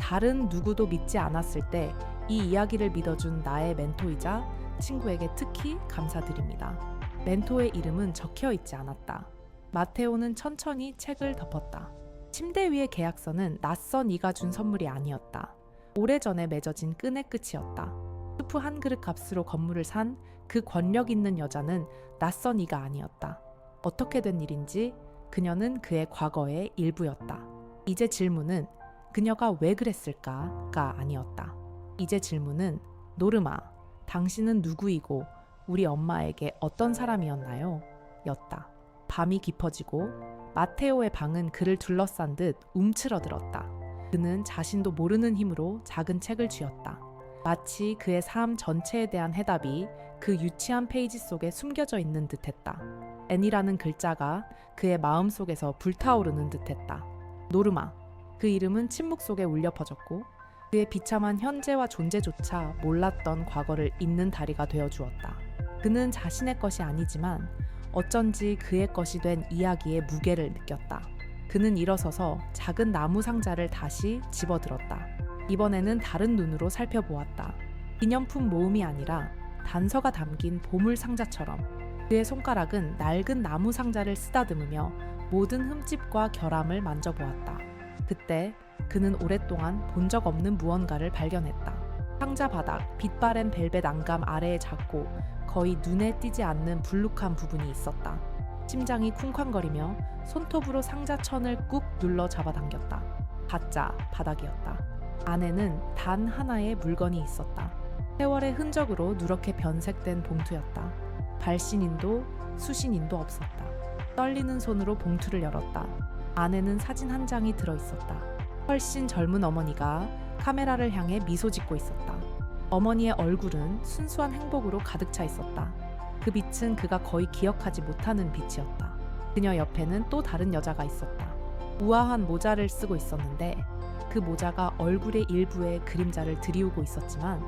A: 다른 누구도 믿지 않았을 때 이 이야기를 믿어준 나의 멘토이자 친구에게 특히 감사드립니다. 멘토의 이름은 적혀 있지 않았다. 마테오는 천천히 책을 덮었다. 침대 위의 계약서는 낯선 이가 준 선물이 아니었다. 오래전에 맺어진 끈의 끝이었다. 수프 한 그릇 값으로 건물을 산 그 권력 있는 여자는 낯선 이가 아니었다. 어떻게 된 일인지 그녀는 그의 과거의 일부였다. 이제 질문은 그녀가 왜 그랬을까가 아니었다. 이제 질문은 노르마, 당신은 누구이고 우리 엄마에게 어떤 사람이었나요? 였다. 밤이 깊어지고 마테오의 방은 그를 둘러싼 듯 움츠러들었다. 그는 자신도 모르는 힘으로 작은 책을 쥐었다. 마치 그의 삶 전체에 대한 해답이 그 유치한 페이지 속에 숨겨져 있는 듯했다. 애니라는 글자가 그의 마음속에서 불타오르는 듯했다. 노르마, 그 이름은 침묵 속에 울려 퍼졌고 그의 비참한 현재와 존재조차 몰랐던 과거를 잇는 다리가 되어 주었다. 그는 자신의 것이 아니지만 어쩐지 그의 것이 된 이야기의 무게를 느꼈다. 그는 일어서서 작은 나무 상자를 다시 집어들었다. 이번에는 다른 눈으로 살펴보았다. 기념품 모음이 아니라 단서가 담긴 보물 상자처럼 그의 손가락은 낡은 나무 상자를 쓰다듬으며 모든 흠집과 결함을 만져보았다. 그때 그는 오랫동안 본 적 없는 무언가를 발견했다. 상자 바닥, 빛바랜 벨벳 안감 아래에 작고 거의 눈에 띄지 않는 불룩한 부분이 있었다. 심장이 쿵쾅거리며 손톱으로 상자 천을 꾹 눌러 잡아당겼다. 가짜 바닥이었다. 안에는 단 하나의 물건이 있었다. 세월의 흔적으로 누렇게 변색된 봉투였다. 발신인도 수신인도 없었다. 떨리는 손으로 봉투를 열었다. 안에는 사진 한 장이 들어있었다. 훨씬 젊은 어머니가 카메라를 향해 미소 짓고 있었다. 어머니의 얼굴은 순수한 행복으로 가득 차 있었다. 그 빛은 그가 거의 기억하지 못하는 빛이었다. 그녀 옆에는 또 다른 여자가 있었다. 우아한 모자를 쓰고 있었는데 그 모자가 얼굴의 일부에 그림자를 들이우고 있었지만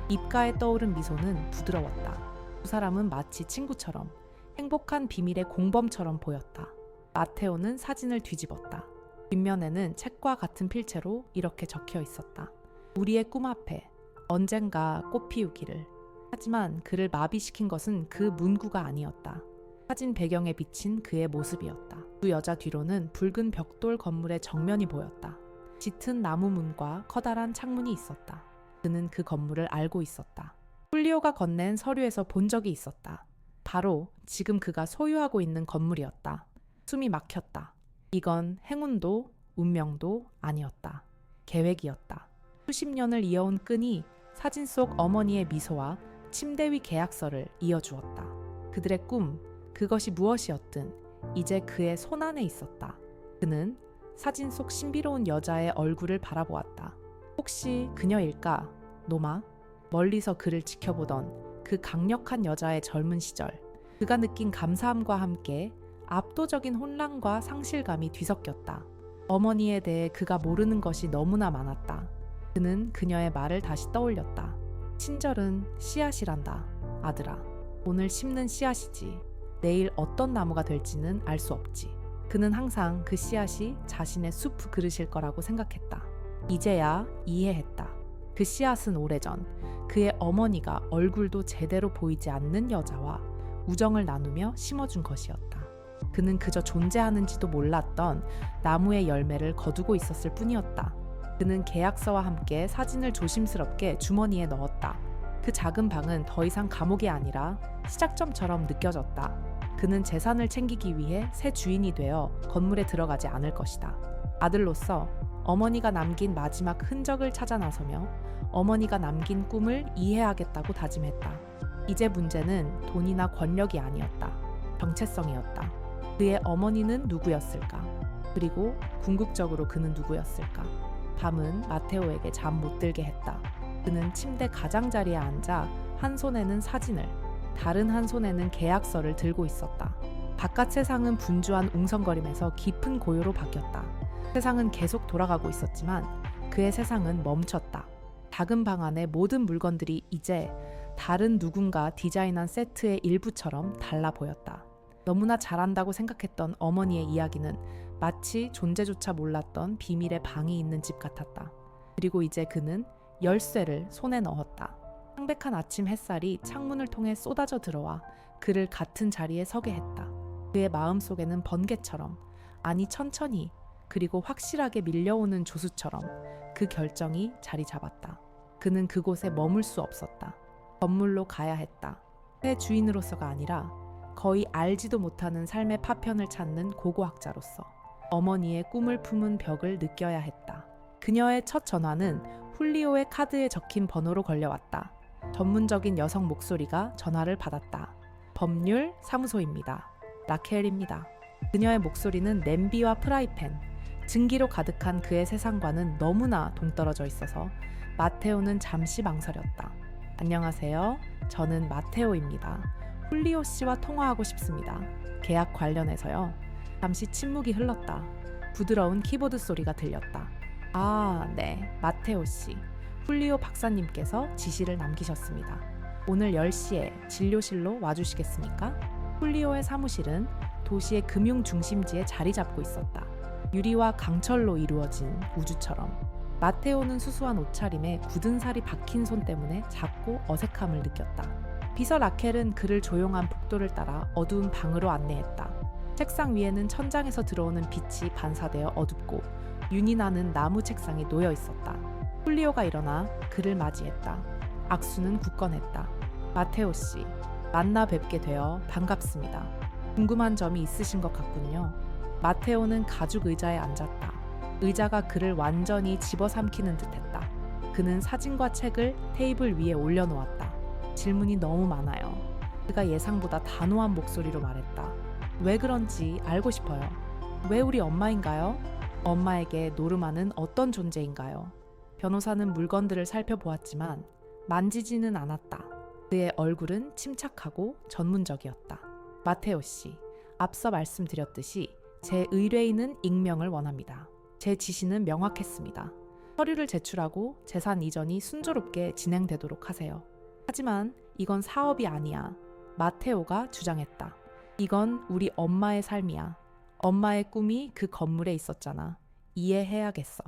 A: 입가에 떠오른 미소는 부드러웠다. 두 사람은 마치 친구처럼 행복한 비밀의 공범처럼 보였다. 마테오는 사진을 뒤집었다. 뒷면에는 책과 같은 필체로 이렇게 적혀 있었다. 우리의 꿈 앞에 언젠가 꽃 피우기를. 하지만 그를 마비시킨 것은 그 문구가 아니었다. 사진 배경에 비친 그의 모습이었다. 두 여자 뒤로는 붉은 벽돌 건물의 정면이 보였다. 짙은 나무 문과 커다란 창문이 있었다. 그는 그 건물을 알고 있었다. 훌리오가 건넨 서류에서 본 적이 있었다. 바로 지금 그가 소유하고 있는 건물이었다. 숨이 막혔다. 이건 행운도 운명도 아니었다. 계획이었다. 수십 년을 이어온 끈이 사진 속 어머니의 미소와 침대 위 계약서를 이어주었다. 그들의 꿈, 그것이 무엇이었든 이제 그의 손 안에 있었다. 그는 사진 속 신비로운 여자의 얼굴을 바라보았다. 혹시 그녀일까? 노마? 멀리서 그를 지켜보던 그 강력한 여자의 젊은 시절, 그가 느낀 감사함과 함께 압도적인 혼란과 상실감이 뒤섞였다. 어머니에 대해 그가 모르는 것이 너무나 많았다. 그는 그녀의 말을 다시 떠올렸다. 친절은 씨앗이란다, 아들아. 오늘 심는 씨앗이지. 내일 어떤 나무가 될지는 알 수 없지. 그는 항상 그 씨앗이 자신의 수프 그릇일 거라고 생각했다. 이제야 이해했다. 그 씨앗은 오래전 그의 어머니가 얼굴도 제대로 보이지 않는 여자와 우정을 나누며 심어준 것이었다. 그는 그저 존재하는지도 몰랐던 나무의 열매를 거두고 있었을 뿐이었다. 그는 계약서와 함께 사진을 조심스럽게 주머니에 넣었다. 그 작은 방은 더 이상 감옥이 아니라 시작점처럼 느껴졌다. 그는 재산을 챙기기 위해 새 주인이 되어 건물에 들어가지 않을 것이다. 아들로서 어머니가 남긴 마지막 흔적을 찾아 나서며 어머니가 남긴 꿈을 이해하겠다고 다짐했다. 이제 문제는 돈이나 권력이 아니었다. 정체성이었다. 그의 어머니는 누구였을까? 그리고 궁극적으로 그는 누구였을까? 밤은 마테오에게 잠 못 들게 했다. 그는 침대 가장자리에 앉아 한 손에는 사진을, 다른 한 손에는 계약서를 들고 있었다. 바깥 세상은 분주한 웅성거림에서 깊은 고요로 바뀌었다. 세상은 계속 돌아가고 있었지만 그의 세상은 멈췄다. 작은 방 안의 모든 물건들이 이제 다른 누군가 디자인한 세트의 일부처럼 달라 보였다. 너무나 잘한다고 생각했던 어머니의 이야기는 마치 존재조차 몰랐던 비밀의 방이 있는 집 같았다. 그리고 이제 그는 열쇠를 손에 넣었다. 창백한 아침 햇살이 창문을 통해 쏟아져 들어와 그를 같은 자리에 서게 했다. 그의 마음속에는 번개처럼, 아니 천천히 그리고 확실하게 밀려오는 조수처럼 그 결정이 자리 잡았다. 그는 그곳에 머물 수 없었다. 건물로 가야 했다. 새 주인으로서가 아니라 거의 알지도 못하는 삶의 파편을 찾는 고고학자로서 어머니의 꿈을 품은 벽을 느껴야 했다. 그녀의 첫 전화는 훌리오의 카드에 적힌 번호로 걸려왔다. 전문적인 여성 목소리가 전화를 받았다. 법률 사무소입니다. 라켈입니다. 그녀의 목소리는 냄비와 프라이팬, 증기로 가득한 그의 세상과는 너무나 동떨어져 있어서 마테오는 잠시 망설였다. 안녕하세요. 저는 마테오입니다. 훌리오 씨와 통화하고 싶습니다. 계약 관련해서요. 잠시 침묵이 흘렀다. 부드러운 키보드 소리가 들렸다. 아, 네. 마테오 씨. 훌리오 박사님께서 지시를 남기셨습니다. 오늘 10시에 진료실로 와주시겠습니까? 훌리오의 사무실은 도시의 금융 중심지에 자리 잡고 있었다. 유리와 강철로 이루어진 우주처럼. 마테오는 수수한 옷차림에 굳은 살이 박힌 손 때문에 작고 어색함을 느꼈다. 비서 라켈은 그를 조용한 복도를 따라 어두운 방으로 안내했다. 책상 위에는 천장에서 들어오는 빛이 반사되어 어둡고 윤이 나는 나무 책상이 놓여 있었다. 훌리오가 일어나 그를 맞이했다. 악수는 굳건했다. 마테오 씨, 만나 뵙게 되어 반갑습니다. 궁금한 점이 있으신 것 같군요. 마테오는 가죽 의자에 앉았다. 의자가 그를 완전히 집어삼키는 듯했다. 그는 사진과 책을 테이블 위에 올려놓았다. 질문이 너무 많아요. 그가 예상보다 단호한 목소리로 말했다. 왜 그런지 알고 싶어요. 왜 우리 엄마인가요? 엄마에게 노르마는 어떤 존재인가요? 변호사는 물건들을 살펴보았지만 만지지는 않았다. 그의 얼굴은 침착하고 전문적이었다. 마테오 씨, 앞서 말씀드렸듯이 제 의뢰인은 익명을 원합니다. 제 지시는 명확했습니다. 서류를 제출하고 재산 이전이 순조롭게 진행되도록 하세요. 하지만 이건 사업이 아니야. 마테오가 주장했다. 이건 우리 엄마의 삶이야. 엄마의 꿈이 그 건물에 있었잖아. 이해해야겠어.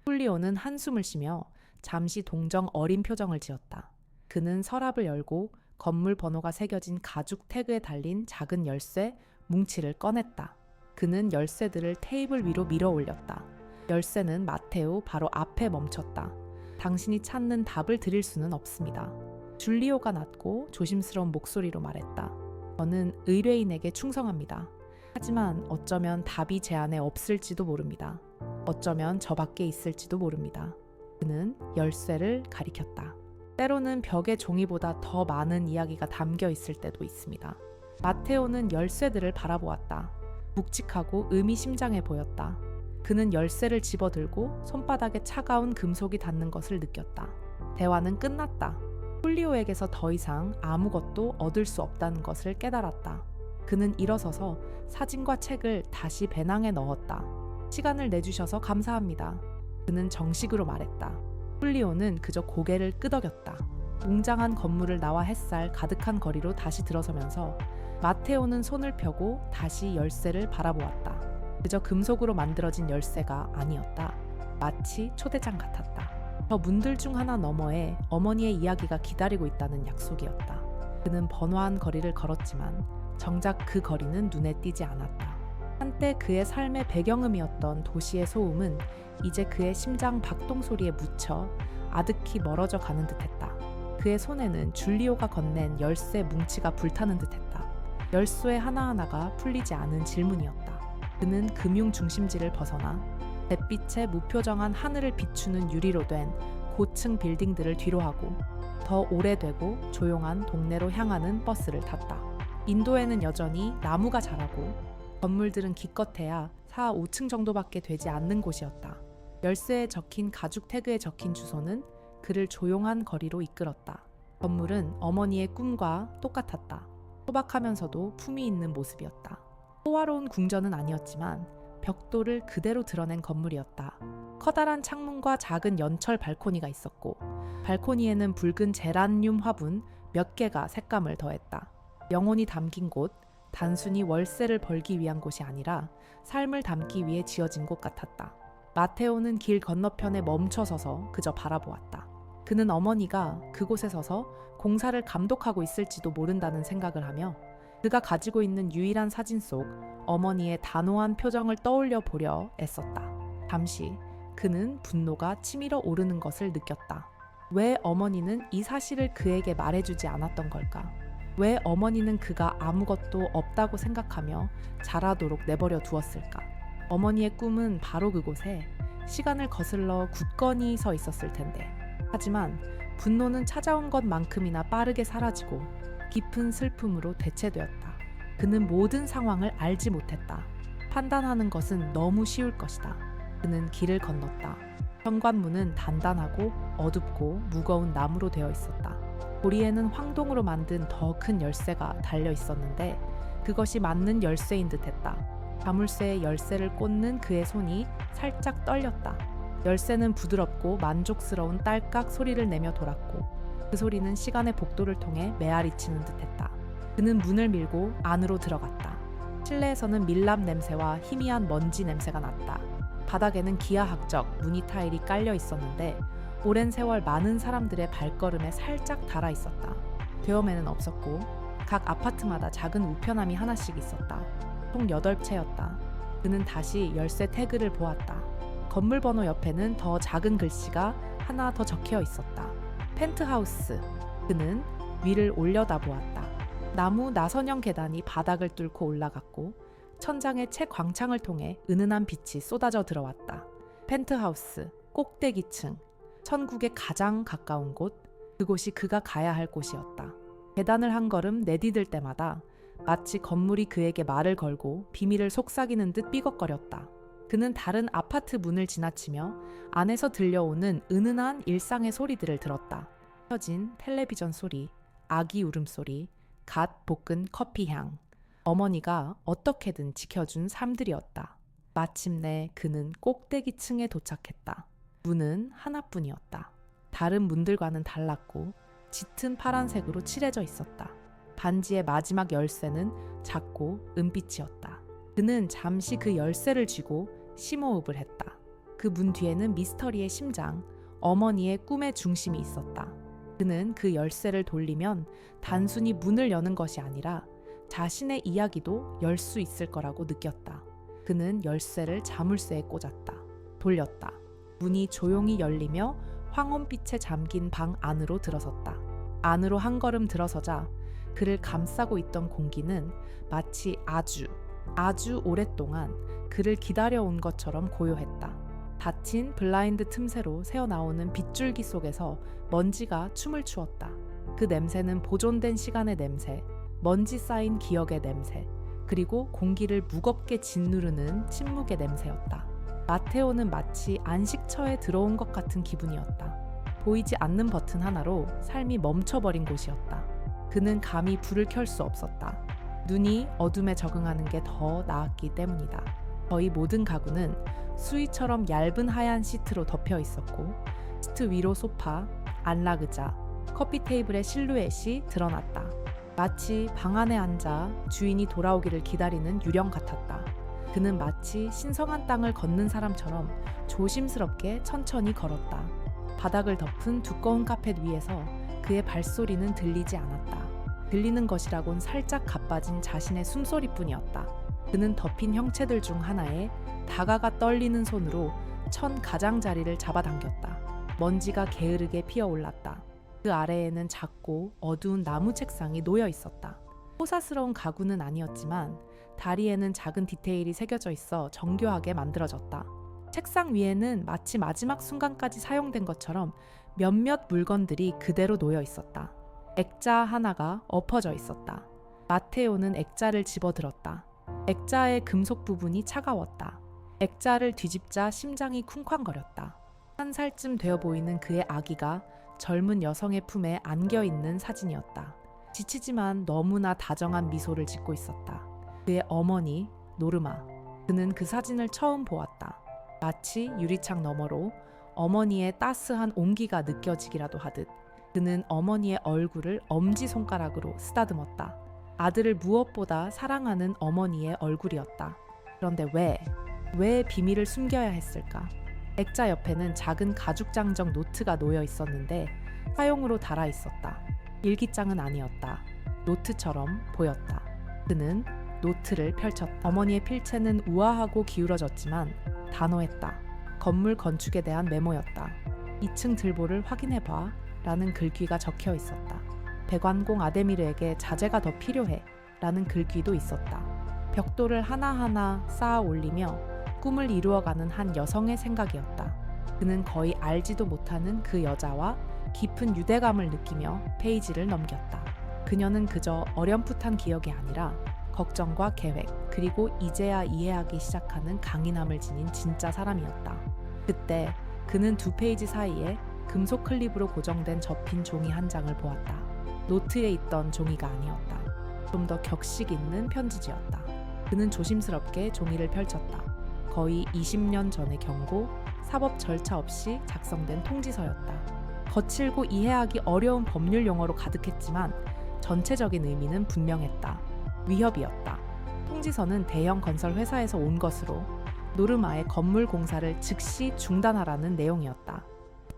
A: 훌리오는 한숨을 쉬며 잠시 동정 어린 표정을 지었다. 그는 서랍을 열고 건물 번호가 새겨진 가죽 태그에 달린 작은 열쇠 뭉치를 꺼냈다. 그는 열쇠들을 테이블 위로 밀어 올렸다. 열쇠는 마테오 바로 앞에 멈췄다. 당신이 찾는 답을 드릴 수는 없습니다. 줄리오가 낮고 조심스러운 목소리로 말했다. 저는 의뢰인에게 충성합니다. 하지만 어쩌면 답이 제 안에 없을지도 모릅니다. 어쩌면 저 밖에 있을지도 모릅니다. 그는 열쇠를 가리켰다. 때로는 벽의 종이보다 더 많은 이야기가 담겨 있을 때도 있습니다. 마테오는 열쇠들을 바라보았다. 묵직하고 의미심장해 보였다. 그는 열쇠를 집어들고 손바닥에 차가운 금속이 닿는 것을 느꼈다. 대화는 끝났다. 훌리오에게서 더 이상 아무것도 얻을 수 없다는 것을 깨달았다. 그는 일어서서 사진과 책을 다시 배낭에 넣었다. 시간을 내주셔서 감사합니다. 그는 정식으로 말했다. 훌리오는 그저 고개를 끄덕였다. 웅장한 건물을 나와 햇살 가득한 거리로 다시 들어서면서 마테오는 손을 펴고 다시 열쇠를 바라보았다. 그저 금속으로 만들어진 열쇠가 아니었다. 마치 초대장 같았다. 저 문들 중 하나 너머에 어머니의 이야기가 기다리고 있다는 약속이었다. 그는 번화한 거리를 걸었지만 정작 그 거리는 눈에 띄지 않았다. 한때 그의 삶의 배경음이었던 도시의 소음은 이제 그의 심장 박동 소리에 묻혀 아득히 멀어져 가는 듯했다. 그의 손에는 줄리오가 건넨 열쇠 뭉치가 불타는 듯했다. 열쇠 하나하나가 풀리지 않은 질문이었다. 그는 금융 중심지를 벗어나 잿빛에 무표정한 하늘을 비추는 유리로 된 고층 빌딩들을 뒤로하고 더 오래되고 조용한 동네로 향하는 버스를 탔다. 인도에는 여전히 나무가 자라고 건물들은 기껏해야 4, 5층 정도밖에 되지 않는 곳이었다. 열쇠에 적힌 가죽 태그에 적힌 주소는 그를 조용한 거리로 이끌었다. 건물은 어머니의 꿈과 똑같았다. 소박하면서도 품이 있는 모습이었다. 호화로운 궁전은 아니었지만 벽돌을 그대로 드러낸 건물이었다. 커다란 창문과 작은 연철 발코니가 있었고 발코니에는 붉은 제라늄 화분 몇 개가 색감을 더했다. 영혼이 담긴 곳, 단순히 월세를 벌기 위한 곳이 아니라 삶을 담기 위해 지어진 곳 같았다. 마테오는 길 건너편에 멈춰서서 그저 바라보았다. 그는 어머니가 그곳에 서서 공사를 감독하고 있을지도 모른다는 생각을 하며 그가 가지고 있는 유일한 사진 속 어머니의 단호한 표정을 떠올려 보려 애썼다. 잠시 그는 분노가 치밀어 오르는 것을 느꼈다. 왜 어머니는 이 사실을 그에게 말해주지 않았던 걸까? 왜 어머니는 그가 아무것도 없다고 생각하며 자라도록 내버려 두었을까? 어머니의 꿈은 바로 그곳에 시간을 거슬러 굳건히 서 있었을 텐데. 하지만 분노는 찾아온 것만큼이나 빠르게 사라지고 깊은 슬픔으로 대체되었다. 그는 모든 상황을 알지 못했다. 판단하는 것은 너무 쉬울 것이다. 그는 길을 건넜다. 현관문은 단단하고 어둡고 무거운 나무로 되어 있었다. 고리에는 황동으로 만든 더 큰 열쇠가 달려 있었는데 그것이 맞는 열쇠인 듯했다. 자물쇠에 열쇠를 꽂는 그의 손이 살짝 떨렸다. 열쇠는 부드럽고 만족스러운 딸깍 소리를 내며 돌았고 그 소리는 시간의 복도를 통해 메아리치는 듯했다. 그는 문을 밀고 안으로 들어갔다. 실내에서는 밀랍 냄새와 희미한 먼지 냄새가 났다. 바닥에는 기하학적 무늬 타일이 깔려 있었는데 오랜 세월 많은 사람들의 발걸음에 살짝 닳아 있었다. 대여매는 없었고 각 아파트마다 작은 우편함이 하나씩 있었다. 총 8채였다. 그는 다시 열쇠 태그를 보았다. 건물 번호 옆에는 더 작은 글씨가 하나 더 적혀 있었다. 펜트하우스. 그는 위를 올려다보았다. 나무 나선형 계단이 바닥을 뚫고 올라갔고 천장의 채 광창을 통해 은은한 빛이 쏟아져 들어왔다. 펜트하우스, 꼭대기층, 천국에 가장 가까운 곳, 그곳이 그가 가야 할 곳이었다. 계단을 한 걸음 내디딜 때마다 마치 건물이 그에게 말을 걸고 비밀을 속삭이는 듯 삐걱거렸다. 그는 다른 아파트 문을 지나치며 안에서 들려오는 은은한 일상의 소리들을 들었다. 켜진 텔레비전 소리, 아기 울음소리, 갓 볶은 커피 향. 어머니가 어떻게든 지켜준 삶들이었다. 마침내 그는 꼭대기층에 도착했다. 문은 하나뿐이었다. 다른 문들과는 달랐고 짙은 파란색으로 칠해져 있었다. 반지의 마지막 열쇠는 작고 은빛이었다. 그는 잠시 그 열쇠를 쥐고 심호흡을 했다. 그 문 뒤에는 미스터리의 심장, 어머니의 꿈의 중심이 있었다. 그는 그 열쇠를 돌리면 단순히 문을 여는 것이 아니라 자신의 이야기도 열 수 있을 거라고 느꼈다. 그는 열쇠를 자물쇠에 꽂았다. 돌렸다. 문이 조용히 열리며 황혼빛에 잠긴 방 안으로 들어섰다. 안으로 한 걸음 들어서자 그를 감싸고 있던 공기는 마치 아주 오랫동안 그를 기다려온 것처럼 고요했다. 닫힌 블라인드 틈새로 새어나오는 빗줄기 속에서 먼지가 춤을 추었다. 그 냄새는 보존된 시간의 냄새, 먼지 쌓인 기억의 냄새, 그리고 공기를 무겁게 짓누르는 침묵의 냄새였다. 마테오는 마치 안식처에 들어온 것 같은 기분이었다. 보이지 않는 버튼 하나로 삶이 멈춰버린 곳이었다. 그는 감히 불을 켤 수 없었다. 눈이 어둠에 적응하는 게 더 나았기 때문이다. 거의 모든 가구는 수위처럼 얇은 하얀 시트로 덮여 있었고 시트 위로 소파, 안락의자, 커피 테이블의 실루엣이 드러났다. 마치 방 안에 앉아 주인이 돌아오기를 기다리는 유령 같았다. 그는 마치 신성한 땅을 걷는 사람처럼 조심스럽게 천천히 걸었다. 바닥을 덮은 두꺼운 카펫 위에서 그의 발소리는 들리지 않았다. 들리는 것이라곤 살짝 가빠진 자신의 숨소리뿐이었다. 그는 덮인 형체들 중 하나에 다가가 떨리는 손으로 천 가장자리를 잡아당겼다. 먼지가 게으르게 피어올랐다. 그 아래에는 작고 어두운 나무 책상이 놓여 있었다. 호사스러운 가구는 아니었지만 다리에는 작은 디테일이 새겨져 있어 정교하게 만들어졌다. 책상 위에는 마치 마지막 순간까지 사용된 것처럼 몇몇 물건들이 그대로 놓여 있었다. 액자 하나가 엎어져 있었다. 마테오는 액자를 집어들었다. 액자의 금속 부분이 차가웠다. 액자를 뒤집자 심장이 쿵쾅거렸다. 1살쯤 되어 보이는 그의 아기가 젊은 여성의 품에 안겨있는 사진이었다. 지치지만 너무나 다정한 미소를 짓고 있었다. 그의 어머니, 노르마. 그는 그 사진을 처음 보았다. 마치 유리창 너머로 어머니의 따스한 온기가 느껴지기라도 하듯 그는 어머니의 얼굴을 엄지손가락으로 쓰다듬었다. 아들을 무엇보다 사랑하는 어머니의 얼굴이었다. 그런데 왜 비밀을 숨겨야 했을까? 액자 옆에는 작은 가죽장적 노트가 놓여 있었는데 사용으로 달아 있었다. 일기장은 아니었다. 노트처럼 보였다. 그는 노트를 펼쳤다. 어머니의 필체는 우아하고 기울어졌지만 단호했다. 건물 건축에 대한 메모였다. 2층 들보를 확인해봐 라는 글귀가 적혀 있었다. 배관공 아데미르에게 자재가 더 필요해 라는 글귀도 있었다. 벽돌을 하나하나 쌓아 올리며 꿈을 이루어가는 한 여성의 생각이었다. 그는 거의 알지도 못하는 그 여자와 깊은 유대감을 느끼며 페이지를 넘겼다. 그녀는 그저 어렴풋한 기억이 아니라 걱정과 계획, 그리고 이제야 이해하기 시작하는 강인함을 지닌 진짜 사람이었다. 그때 그는 2페이지 사이에 금속 클립으로 고정된 접힌 종이 한 장을 보았다. 노트에 있던 종이가 아니었다. 좀 더 격식 있는 편지지였다. 그는 조심스럽게 종이를 펼쳤다. 거의 20년 전의 경고, 사법 절차 없이 작성된 통지서였다. 거칠고 이해하기 어려운 법률 용어로 가득했지만 전체적인 의미는 분명했다. 위협이었다. 통지서는 대형 건설 회사에서 온 것으로 노르마의 건물 공사를 즉시 중단하라는 내용이었다.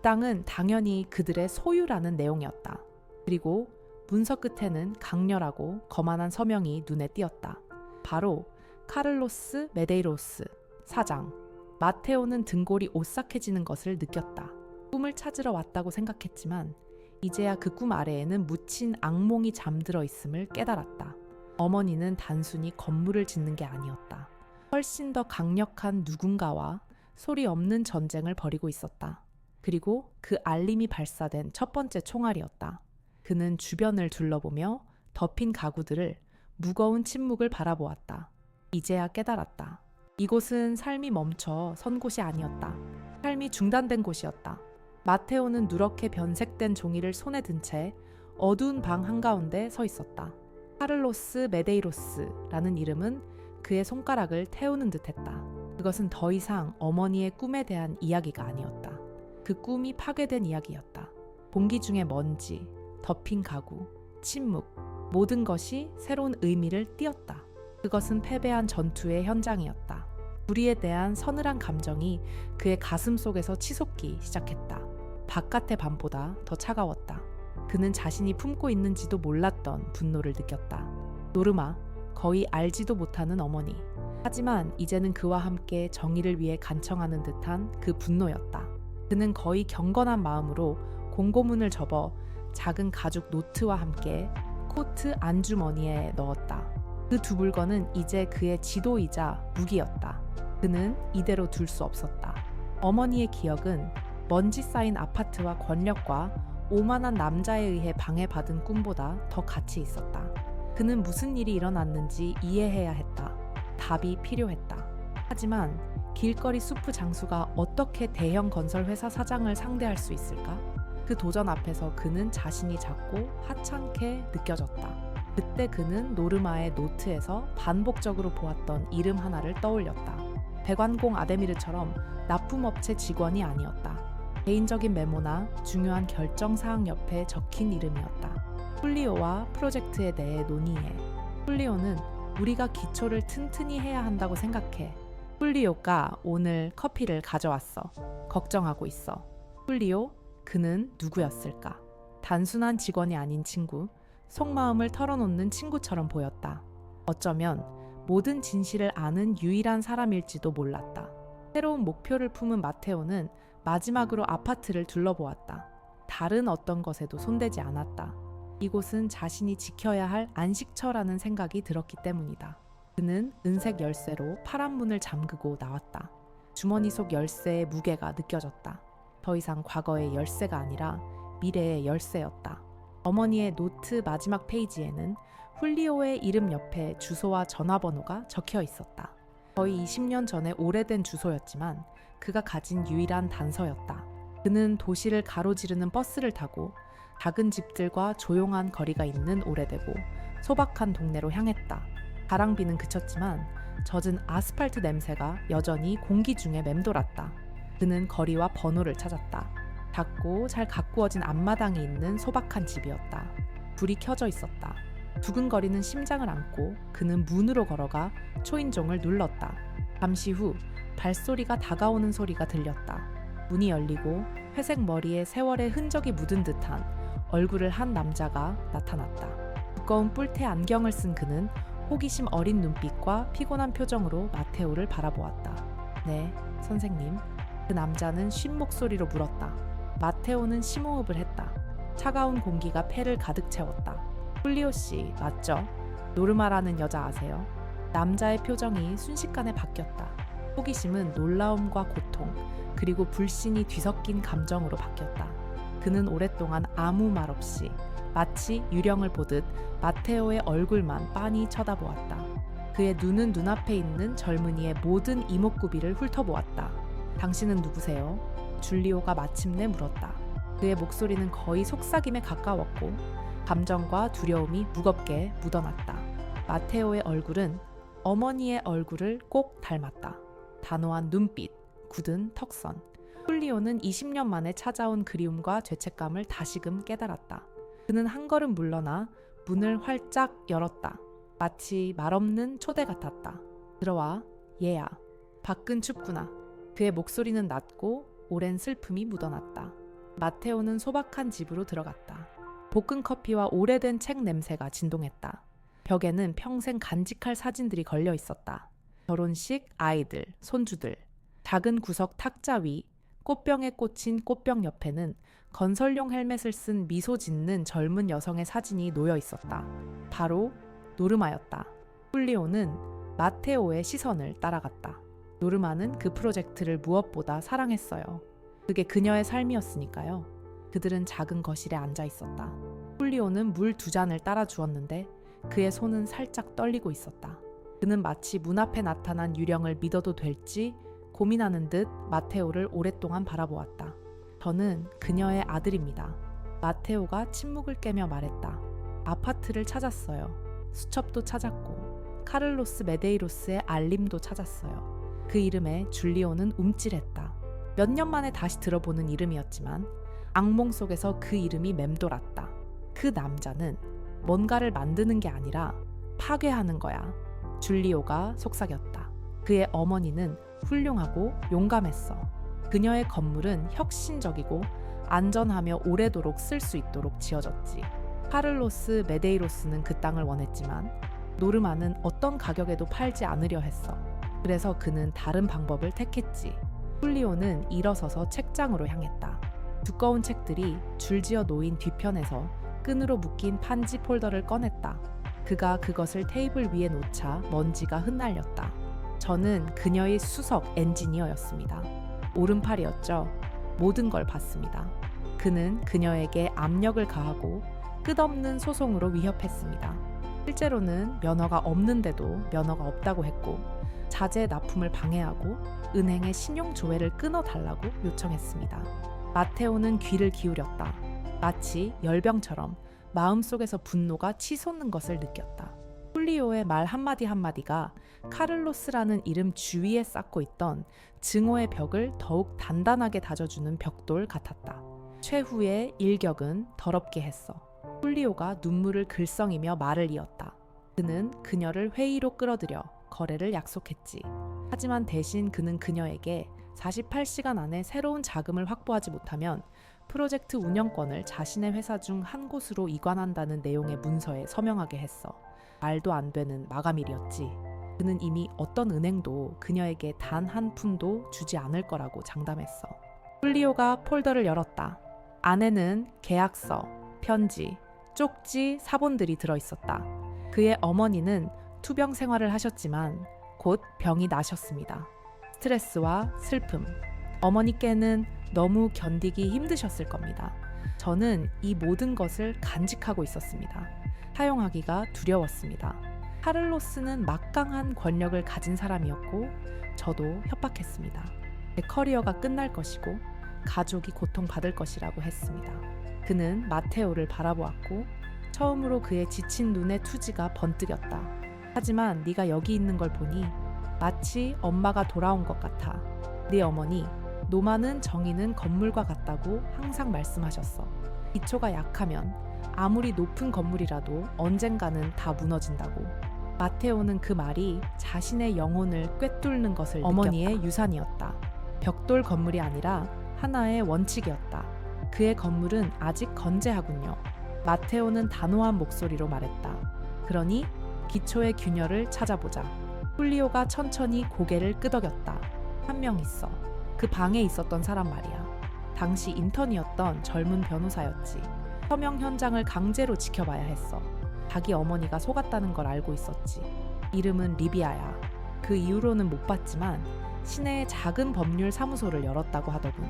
A: 땅은 당연히 그들의 소유라는 내용이었다. 그리고 문서 끝에는 강렬하고 거만한 서명이 눈에 띄었다. 바로 카를로스 메데이로스 사장. 마테오는 등골이 오싹해지는 것을 느꼈다. 꿈을 찾으러 왔다고 생각했지만 이제야 그 꿈 아래에는 묻힌 악몽이 잠들어 있음을 깨달았다. 어머니는 단순히 건물을 짓는 게 아니었다. 훨씬 더 강력한 누군가와 소리 없는 전쟁을 벌이고 있었다. 그리고 그 알림이 발사된 첫 번째 총알이었다. 그는 주변을 둘러보며 덮인 가구들을 무거운 침묵을 바라보았다. 이제야 깨달았다. 이곳은 삶이 멈춰 선 곳이 아니었다. 삶이 중단된 곳이었다. 마테오는 누렇게 변색된 종이를 손에 든 채 어두운 방 한가운데 서 있었다. 카를로스 메데이로스라는 이름은 그의 손가락을 태우는 듯했다. 그것은 더 이상 어머니의 꿈에 대한 이야기가 아니었다. 그 꿈이 파괴된 이야기였다. 공기 중에 먼지, 덮인 가구, 침묵, 모든 것이 새로운 의미를 띄었다. 그것은 패배한 전투의 현장이었다. 불의에 대한 서늘한 감정이 그의 가슴 속에서 치솟기 시작했다. 바깥의 밤보다 더 차가웠다. 그는 자신이 품고 있는지도 몰랐던 분노를 느꼈다. 노르마, 거의 알지도 못하는 어머니. 하지만 이제는 그와 함께 정의를 위해 간청하는 듯한 그 분노였다. 그는 거의 경건한 마음으로 공고문을 접어 작은 가죽 노트와 함께 코트 안주머니에 넣었다. 그 두 물건은 이제 그의 지도이자 무기였다. 그는 이대로 둘 수 없었다. 어머니의 기억은 먼지 쌓인 아파트와 권력과 오만한 남자에 의해 방해받은 꿈보다 더 가치 있었다. 그는 무슨 일이 일어났는지 이해해야 했다. 답이 필요했다. 하지만 길거리 수프 장수가 어떻게 대형 건설 회사 사장을 상대할 수 있을까? 그 도전 앞에서 그는 자신이 작고 하찮게 느껴졌다. 그때 그는 노르마의 노트에서 반복적으로 보았던 이름 하나를 떠올렸다. 배관공 아데미르처럼 납품업체 직원이 아니었다. 개인적인 메모나 중요한 결정사항 옆에 적힌 이름이었다. 훌리오와 프로젝트에 대해 논의해. 훌리오는 우리가 기초를 튼튼히 해야 한다고 생각해. 훌리오가 오늘 커피를 가져왔어. 걱정하고 있어. 훌리오, 그는 누구였을까? 단순한 직원이 아닌 친구, 속마음을 털어놓는 친구처럼 보였다. 어쩌면 모든 진실을 아는 유일한 사람일지도 몰랐다. 새로운 목표를 품은 마테오는 마지막으로 아파트를 둘러보았다. 다른 어떤 것에도 손대지 않았다. 이곳은 자신이 지켜야 할 안식처라는 생각이 들었기 때문이다. 그는 은색 열쇠로 파란 문을 잠그고 나왔다. 주머니 속 열쇠의 무게가 느껴졌다. 더 이상 과거의 열쇠가 아니라 미래의 열쇠였다. 어머니의 노트 마지막 페이지에는 훌리오의 이름 옆에 주소와 전화번호가 적혀 있었다. 거의 20년 전에 오래된 주소였지만 그가 가진 유일한 단서였다. 그는 도시를 가로지르는 버스를 타고 작은 집들과 조용한 거리가 있는 오래되고 소박한 동네로 향했다. 바람비는 그쳤지만 젖은 아스팔트 냄새가 여전히 공기 중에 맴돌았다. 그는 거리와 번호를 찾았다. 작고 잘 가꾸어진 앞마당이 있는 소박한 집이었다. 불이 켜져 있었다. 두근거리는 심장을 안고 그는 문으로 걸어가 초인종을 눌렀다. 잠시 후 발소리가 다가오는 소리가 들렸다. 문이 열리고 회색 머리에 세월의 흔적이 묻은 듯한 얼굴을 한 남자가 나타났다. 두꺼운 뿔테 안경을 쓴 그는 호기심 어린 눈빛과 피곤한 표정으로 마테오를 바라보았다. 네, 선생님. 그 남자는 쉰 목소리로 물었다. 마테오는 심호흡을 했다. 차가운 공기가 폐를 가득 채웠다. 훌리오 씨, 맞죠? 노르마라는 여자 아세요? 남자의 표정이 순식간에 바뀌었다. 호기심은 놀라움과 고통, 그리고 불신이 뒤섞인 감정으로 바뀌었다. 그는 오랫동안 아무 말 없이 마치 유령을 보듯 마테오의 얼굴만 빤히 쳐다보았다. 그의 눈은 눈앞에 있는 젊은이의 모든 이목구비를 훑어보았다. 당신은 누구세요? 줄리오가 마침내 물었다. 그의 목소리는 거의 속삭임에 가까웠고 감정과 두려움이 무겁게 묻어났다. 마테오의 얼굴은 어머니의 얼굴을 꼭 닮았다. 단호한 눈빛, 굳은 턱선. 훌리오는 20년 만에 찾아온 그리움과 죄책감을 다시금 깨달았다. 그는 한 걸음 물러나 문을 활짝 열었다. 마치 말없는 초대 같았다. 들어와, 얘야. 밖은 춥구나. 그의 목소리는 낮고 오랜 슬픔이 묻어났다. 마테오는 소박한 집으로 들어갔다. 볶은 커피와 오래된 책 냄새가 진동했다. 벽에는 평생 간직할 사진들이 걸려 있었다. 결혼식, 아이들, 손주들. 작은 구석 탁자 위, 꽃병에 꽂힌 꽃병 옆에는 건설용 헬멧을 쓴 미소 짓는 젊은 여성의 사진이 놓여 있었다. 바로 노르마였다. 훌리오는 마테오의 시선을 따라갔다. 노르마는 그 프로젝트를 무엇보다 사랑했어요. 그게 그녀의 삶이었으니까요. 그들은 작은 거실에 앉아 있었다. 훌리오는 물 2잔을 따라 주었는데 그의 손은 살짝 떨리고 있었다. 그는 마치 문 앞에 나타난 유령을 믿어도 될지 고민하는 듯 마테오를 오랫동안 바라보았다. 저는 그녀의 아들입니다. 마테오가 침묵을 깨며 말했다. 아파트를 찾았어요. 수첩도 찾았고 카를로스 메데이로스의 알림도 찾았어요. 그 이름에 줄리오는 움찔했다. 몇 년 만에 다시 들어보는 이름이었지만 악몽 속에서 그 이름이 맴돌았다. 그 남자는 뭔가를 만드는 게 아니라 파괴하는 거야. 줄리오가 속삭였다. 그의 어머니는 훌륭하고 용감했어. 그녀의 건물은 혁신적이고 안전하며 오래도록 쓸 수 있도록 지어졌지. 카를로스 메데이로스는 그 땅을 원했지만 노르마는 어떤 가격에도 팔지 않으려 했어. 그래서 그는 다른 방법을 택했지. 훌리오는 일어서서 책장으로 향했다. 두꺼운 책들이 줄지어 놓인 뒤편에서 끈으로 묶인 판지 폴더를 꺼냈다. 그가 그것을 테이블 위에 놓자 먼지가 흩날렸다. 저는 그녀의 수석 엔지니어였습니다. 오른팔이었죠. 모든 걸 봤습니다. 그는 그녀에게 압력을 가하고 끝없는 소송으로 위협했습니다. 실제로는 면허가 없는데도 면허가 없다고 했고 자재 납품을 방해하고 은행의 신용 조회를 끊어달라고 요청했습니다. 마테오는 귀를 기울였다. 마치 열병처럼 마음속에서 분노가 치솟는 것을 느꼈다. 훌리오의 말 한마디 한마디가 카를로스라는 이름 주위에 쌓고 있던 증오의 벽을 더욱 단단하게 다져주는 벽돌 같았다. 최후의 일격은 더럽게 했어. 훌리오가 눈물을 글썽이며 말을 이었다. 그는 그녀를 회의로 끌어들여 거래를 약속했지. 하지만 대신 그는 그녀에게 48시간 안에 새로운 자금을 확보하지 못하면 프로젝트 운영권을 자신의 회사 중 한 곳으로 이관한다는 내용의 문서에 서명하게 했어. 말도 안 되는 마감일이었지. 그는 이미 어떤 은행도 그녀에게 단 한 푼도 주지 않을 거라고 장담했어. 훌리오가 폴더를 열었다. 안에는 계약서, 편지, 쪽지, 사본들이 들어있었다. 그의 어머니는 투병 생활을 하셨지만 곧 병이 나셨습니다. 스트레스와 슬픔. 어머니께는 너무 견디기 힘드셨을 겁니다. 저는 이 모든 것을 간직하고 있었습니다. 사용하기가 두려웠습니다. 카를로스는 막강한 권력을 가진 사람이었고 저도 협박했습니다. 제 커리어가 끝날 것이고 가족이 고통받을 것이라고 했습니다. 그는 마테오를 바라보았고 처음으로 그의 지친 눈의 투지가 번뜩였다. 하지만 네가 여기 있는 걸 보니 마치 엄마가 돌아온 것 같아. 네 어머니, 노마는 정의는 건물과 같다고 항상 말씀하셨어. 기초가 약하면 아무리 높은 건물이라도 언젠가는 다 무너진다고. 마테오는 그 말이 자신의 영혼을 꿰뚫는 것을 어머니의 느꼈다. 유산이었다. 벽돌 건물이 아니라 하나의 원칙이었다. 그의 건물은 아직 건재하군요. 마테오는 단호한 목소리로 말했다. 그러니 기초의 균열을 찾아보자. 훌리오가 천천히 고개를 끄덕였다. 한 명 있어. 그 방에 있었던 사람 말이야. 당시 인턴이었던 젊은 변호사였지. 서명 현장을 강제로 지켜봐야 했어. 자기 어머니가 속았다는 걸 알고 있었지. 이름은 리비아야. 그 이후로는 못 봤지만 시내에 작은 법률 사무소를 열었다고 하더군.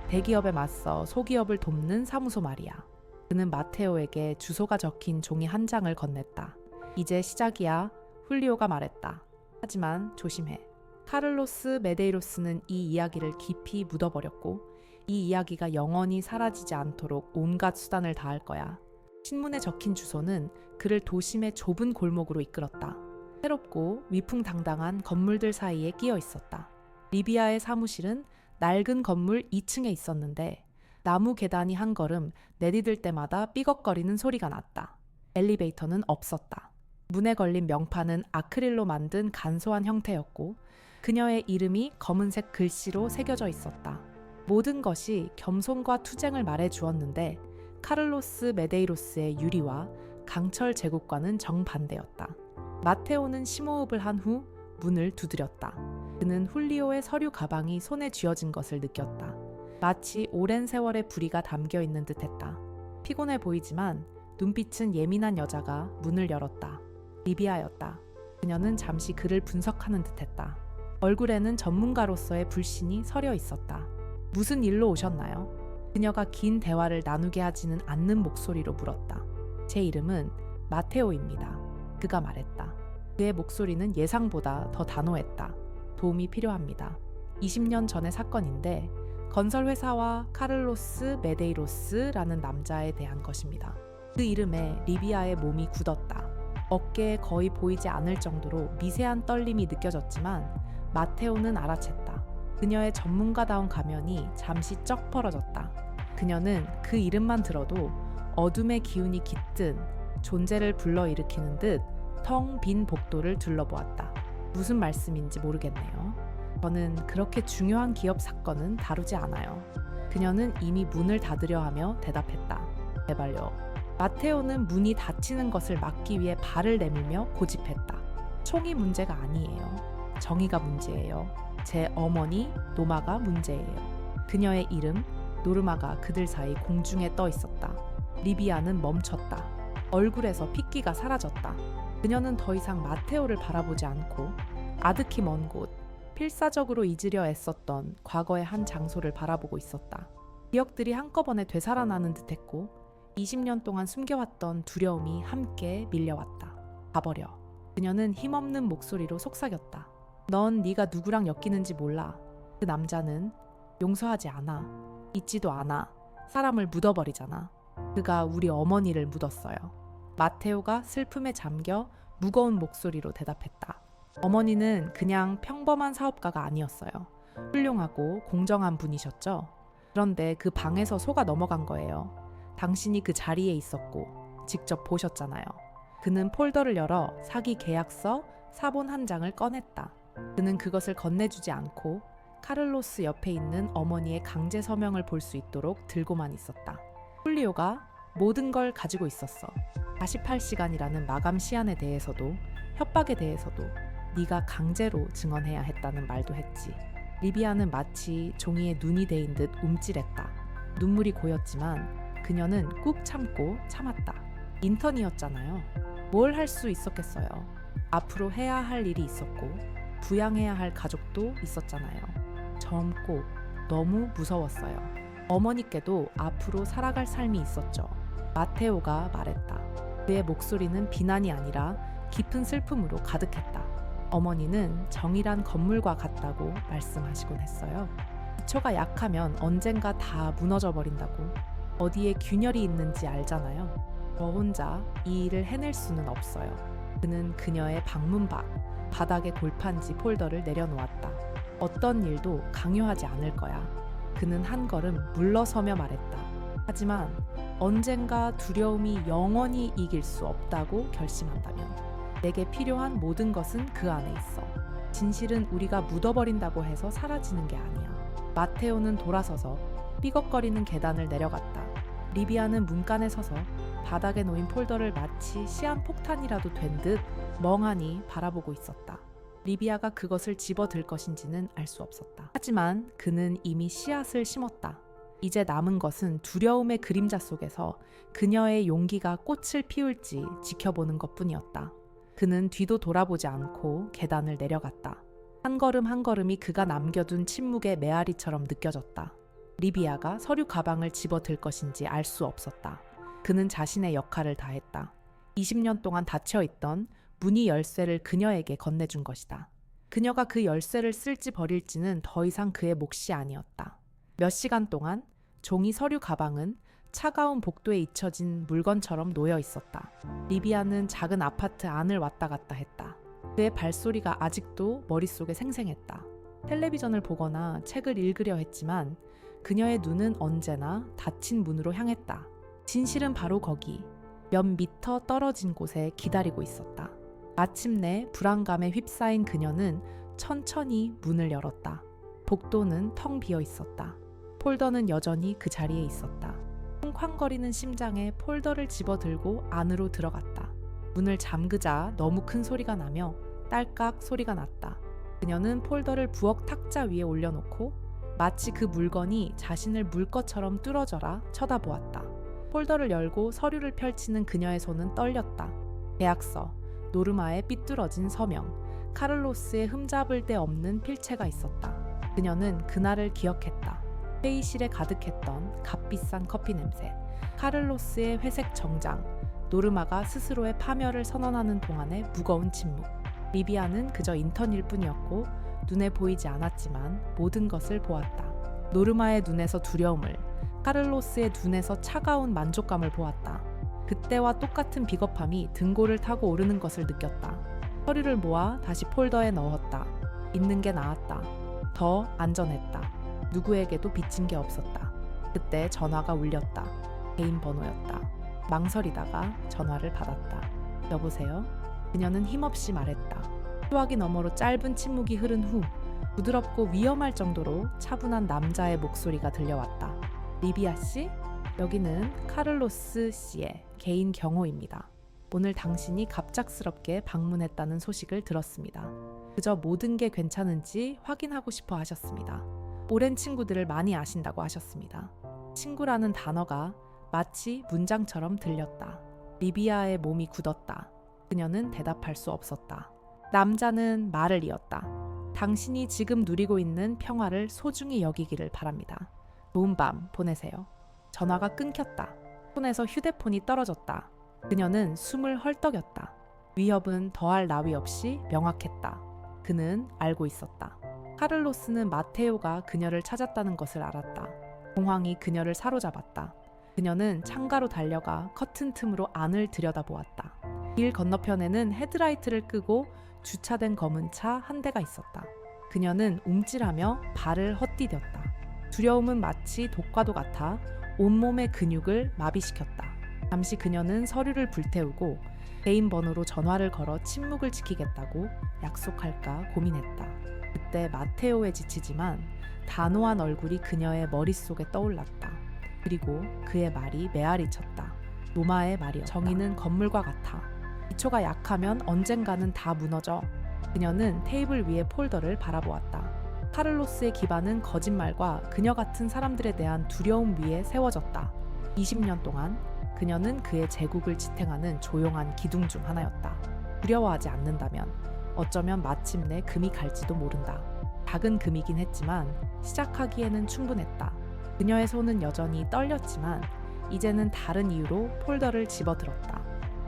A: 대기업에 맞서 소기업을 돕는 사무소 말이야. 그는 마테오에게 주소가 적힌 종이 한 장을 건넸다. 이제 시작이야. 훌리오가 말했다. 하지만 조심해. 카를로스 메데이로스는 이 이야기를 깊이 묻어버렸고 이 이야기가 영원히 사라지지 않도록 온갖 수단을 다할 거야. 신문에 적힌 주소는 그를 도심의 좁은 골목으로 이끌었다. 새롭고 위풍당당한 건물들 사이에 끼어 있었다. 리비아의 사무실은 낡은 건물 2층에 있었는데 나무 계단이 한 걸음 내디딜 때마다 삐걱거리는 소리가 났다. 엘리베이터는 없었다. 문에 걸린 명판은 아크릴로 만든 간소한 형태였고 그녀의 이름이 검은색 글씨로 새겨져 있었다. 모든 것이 겸손과 투쟁을 말해주었는데 카를로스 메데이로스의 유리와 강철 제국과는 정반대였다. 마테오는 심호흡을 한 후 문을 두드렸다. 그는 훌리오의 서류 가방이 손에 쥐어진 것을 느꼈다. 마치 오랜 세월의 불의가 담겨 있는 듯했다. 피곤해 보이지만 눈빛은 예민한 여자가 문을 열었다. 리비아였다. 그녀는 잠시 그를 분석하는 듯했다. 얼굴에는 전문가로서의 불신이 서려 있었다. 무슨 일로 오셨나요? 그녀가 긴 대화를 나누게 하지는 않는 목소리로 물었다. 제 이름은 마테오입니다. 그가 말했다. 그의 목소리는 예상보다 더 단호했다. 도움이 필요합니다. 20년 전의 사건인데 건설회사와 카를로스 메데이로스라는 남자에 대한 것입니다. 그 이름에 리비아의 몸이 굳었다. 어깨에 거의 보이지 않을 정도로 미세한 떨림이 느껴졌지만 마테오는 알아챘다. 그녀의 전문가다운 가면이 잠시 쩍 벌어졌다. 그녀는 그 이름만 들어도 어둠의 기운이 깃든 존재를 불러일으키는 듯 텅 빈 복도를 둘러보았다. 무슨 말씀인지 모르겠네요. 저는 그렇게 중요한 기업 사건은 다루지 않아요. 그녀는 이미 문을 닫으려 하며 대답했다. 제발요. 마테오는 문이 닫히는 것을 막기 위해 발을 내밀며 고집했다. 총이 문제가 아니에요. 정의가 문제예요. 제 어머니 노마가 문제예요. 그녀의 이름 노르마가 그들 사이 공중에 떠 있었다. 리비아는 멈췄다. 얼굴에서 핏기가 사라졌다. 그녀는 더 이상 마테오를 바라보지 않고 아득히 먼 곳, 필사적으로 잊으려 애썼던 과거의 한 장소를 바라보고 있었다. 기억들이 한꺼번에 되살아나는 듯했고 20년 동안 숨겨왔던 두려움이 함께 밀려왔다. 가버려. 그녀는 힘없는 목소리로 속삭였다. 넌 네가 누구랑 엮이는지 몰라. 그 남자는 용서하지 않아. 잊지도 않아. 사람을 묻어버리잖아. 그가 우리 어머니를 묻었어요. 마테오가 슬픔에 잠겨 무거운 목소리로 대답했다. 어머니는 그냥 평범한 사업가가 아니었어요. 훌륭하고 공정한 분이셨죠. 그런데 그 방에서 소가 넘어간 거예요. 당신이 그 자리에 있었고 직접 보셨잖아요. 그는 폴더를 열어 사기 계약서 사본 한 장을 꺼냈다. 그는 그것을 건네주지 않고 카를로스 옆에 있는 어머니의 강제 서명을 볼 수 있도록 들고만 있었다. 훌리오가 모든 걸 가지고 있었어. 48시간이라는 마감 시한에 대해서도 협박에 대해서도 네가 강제로 증언해야 했다는 말도 했지. 리비아는 마치 종이에 눈이 데인 듯 움찔했다. 눈물이 고였지만 그녀는 꾹 참고 참았다. 인턴이었잖아요. 뭘 할 수 있었겠어요. 앞으로 해야 할 일이 있었고 부양해야 할 가족도 있었잖아요. 젊고 너무 무서웠어요. 어머니께도 앞으로 살아갈 삶이 있었죠. 마테오가 말했다. 그의 목소리는 비난이 아니라 깊은 슬픔으로 가득했다. 어머니는 정이란 건물과 같다고 말씀하시곤 했어요. 기초가 약하면 언젠가 다 무너져 버린다고. 어디에 균열이 있는지 알잖아요. 저 혼자 이 일을 해낼 수는 없어요. 그는 그녀의 방문 밖 바닥에 골판지 폴더를 내려놓았다. 어떤 일도 강요하지 않을 거야. 그는 한 걸음 물러서며 말했다. 하지만 언젠가 두려움이 영원히 이길 수 없다고 결심한다면 내게 필요한 모든 것은 그 안에 있어. 진실은 우리가 묻어버린다고 해서 사라지는 게 아니야. 마테오는 돌아서서 삐걱거리는 계단을 내려갔다. 리비아는 문간에 서서 바닥에 놓인 폴더를 마치 시한폭탄이라도 된 듯 멍하니 바라보고 있었다. 리비아가 그것을 집어들 것인지는 알 수 없었다. 하지만 그는 이미 씨앗을 심었다. 이제 남은 것은 두려움의 그림자 속에서 그녀의 용기가 꽃을 피울지 지켜보는 것뿐이었다. 그는 뒤도 돌아보지 않고 계단을 내려갔다. 한 걸음 한 걸음이 그가 남겨둔 침묵의 메아리처럼 느껴졌다. 리비아가 서류 가방을 집어들 것인지 알 수 없었다. 그는 자신의 역할을 다했다. 20년 동안 닫혀있던 문의 열쇠를 그녀에게 건네준 것이다. 그녀가 그 열쇠를 쓸지 버릴지는 더 이상 그의 몫이 아니었다. 몇 시간 동안 종이 서류 가방은 차가운 복도에 잊혀진 물건처럼 놓여 있었다. 리비아는 작은 아파트 안을 왔다 갔다 했다. 그의 발소리가 아직도 머릿속에 생생했다. 텔레비전을 보거나 책을 읽으려 했지만 그녀의 눈은 언제나 닫힌 문으로 향했다. 진실은 바로 거기, 몇 미터 떨어진 곳에 기다리고 있었다. 마침내 불안감에 휩싸인 그녀는 천천히 문을 열었다. 복도는 텅 비어 있었다. 폴더는 여전히 그 자리에 있었다. 쿵쾅거리는 심장에 폴더를 집어들고 안으로 들어갔다. 문을 잠그자 너무 큰 소리가 나며 딸깍 소리가 났다. 그녀는 폴더를 부엌 탁자 위에 올려놓고 마치 그 물건이 자신을 물 것처럼 뚫어져라 쳐다보았다. 폴더를 열고 서류를 펼치는 그녀의 손은 떨렸다. 계약서, 노르마의 삐뚤어진 서명, 카를로스의 흠잡을 데 없는 필체가 있었다. 그녀는 그날을 기억했다. 회의실에 가득했던 값비싼 커피 냄새, 카를로스의 회색 정장, 노르마가 스스로의 파멸을 선언하는 동안의 무거운 침묵. 리비아는 그저 인턴일 뿐이었고 눈에 보이지 않았지만 모든 것을 보았다. 노르마의 눈에서 두려움을, 카를로스의 눈에서 차가운 만족감을 보았다. 그때와 똑같은 비겁함이 등골을 타고 오르는 것을 느꼈다. 서류를 모아 다시 폴더에 넣었다. 있는 게 나았다. 더 안전했다. 누구에게도 빚진 게 없었다. 그때 전화가 울렸다. 개인 번호였다. 망설이다가 전화를 받았다. 여보세요? 그녀는 힘없이 말했다. 수화기 너머로 짧은 침묵이 흐른 후 부드럽고 위험할 정도로 차분한 남자의 목소리가 들려왔다. 리비아 씨? 여기는 카를로스 씨의 개인 경호입니다. 오늘 당신이 갑작스럽게 방문했다는 소식을 들었습니다. 그저 모든 게 괜찮은지 확인하고 싶어 하셨습니다. 오랜 친구들을 많이 아신다고 하셨습니다. 친구라는 단어가 마치 문장처럼 들렸다. 리비아의 몸이 굳었다. 그녀는 대답할 수 없었다. 남자는 말을 이었다. 당신이 지금 누리고 있는 평화를 소중히 여기기를 바랍니다. 좋은 밤 보내세요. 전화가 끊겼다. 손에서 휴대폰이 떨어졌다. 그녀는 숨을 헐떡였다. 위협은 더할 나위 없이 명확했다. 그는 알고 있었다. 카를로스는 마테오가 그녀를 찾았다는 것을 알았다. 공황이 그녀를 사로잡았다. 그녀는 창가로 달려가 커튼 틈으로 안을 들여다보았다. 길 건너편에는 헤드라이트를 끄고 주차된 검은 차 한 대가 있었다. 그녀는 움찔하며 발을 헛디뎠다. 두려움은 마치 독과도 같아 온몸의 근육을 마비시켰다. 잠시 그녀는 서류를 불태우고 개인 번호로 전화를 걸어 침묵을 지키겠다고 약속할까 고민했다. 그때 마테오에 지치지만 단호한 얼굴이 그녀의 머릿속에 떠올랐다. 그리고 그의 말이 메아리쳤다. 노마의 말이었다. 정의는 건물과 같아. 기초가 약하면 언젠가는 다 무너져. 그녀는 테이블 위의 폴더를 바라보았다. 카를로스의 기반은 거짓말과 그녀 같은 사람들에 대한 두려움 위에 세워졌다. 20년 동안 그녀는 그의 제국을 지탱하는 조용한 기둥 중 하나였다. 두려워하지 않는다면 어쩌면 마침내 금이 갈지도 모른다. 작은 금이긴 했지만 시작하기에는 충분했다. 그녀의 손은 여전히 떨렸지만 이제는 다른 이유로 폴더를 집어들었다.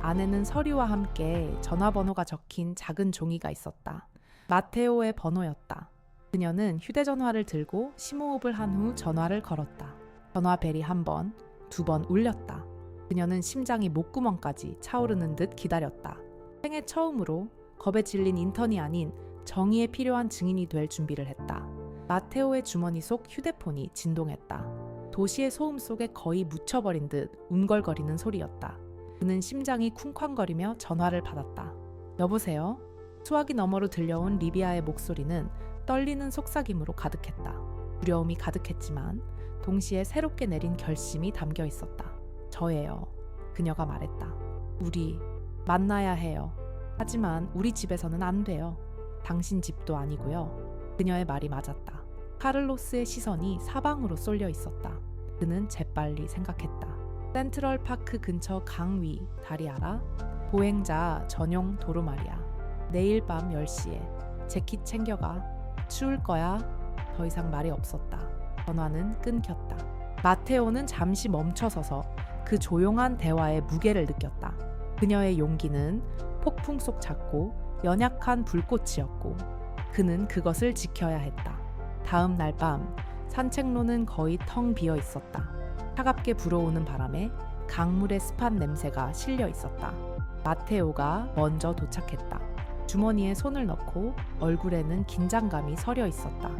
A: 안에는 서류와 함께 전화번호가 적힌 작은 종이가 있었다. 마테오의 번호였다. 그녀는 휴대전화를 들고 심호흡을 한 후 전화를 걸었다. 전화벨이 한 번, 두 번 울렸다. 그녀는 심장이 목구멍까지 차오르는 듯 기다렸다. 생애 처음으로 겁에 질린 인턴이 아닌 정의에 필요한 증인이 될 준비를 했다. 마테오의 주머니 속 휴대폰이 진동했다. 도시의 소음 속에 거의 묻혀버린 듯 웅걸거리는 소리였다. 그는 심장이 쿵쾅거리며 전화를 받았다. 여보세요? 수화기 너머로 들려온 리비아의 목소리는 떨리는 속삭임으로 가득했다. 두려움이 가득했지만 동시에 새롭게 내린 결심이 담겨 있었다. 저예요. 그녀가 말했다. 우리 만나야 해요. 하지만 우리 집에서는 안 돼요. 당신 집도 아니고요. 그녀의 말이 맞았다. 카를로스의 시선이 사방으로 쏠려 있었다. 그는 재빨리 생각했다. 센트럴 파크 근처 강 위 다리 알아? 보행자 전용 도로 말이야. 내일 밤 10시에 재킷 챙겨가. 추울 거야. 더 이상 말이 없었다. 전화는 끊겼다. 마테오는 잠시 멈춰서서 그 조용한 대화의 무게를 느꼈다. 그녀의 용기는 폭풍 속 작고 연약한 불꽃이었고 그는 그것을 지켜야 했다. 다음 날 밤 산책로는 거의 텅 비어 있었다. 차갑게 불어오는 바람에 강물의 습한 냄새가 실려 있었다. 마테오가 먼저 도착했다. 주머니에 손을 넣고 얼굴에는 긴장감이 서려 있었다.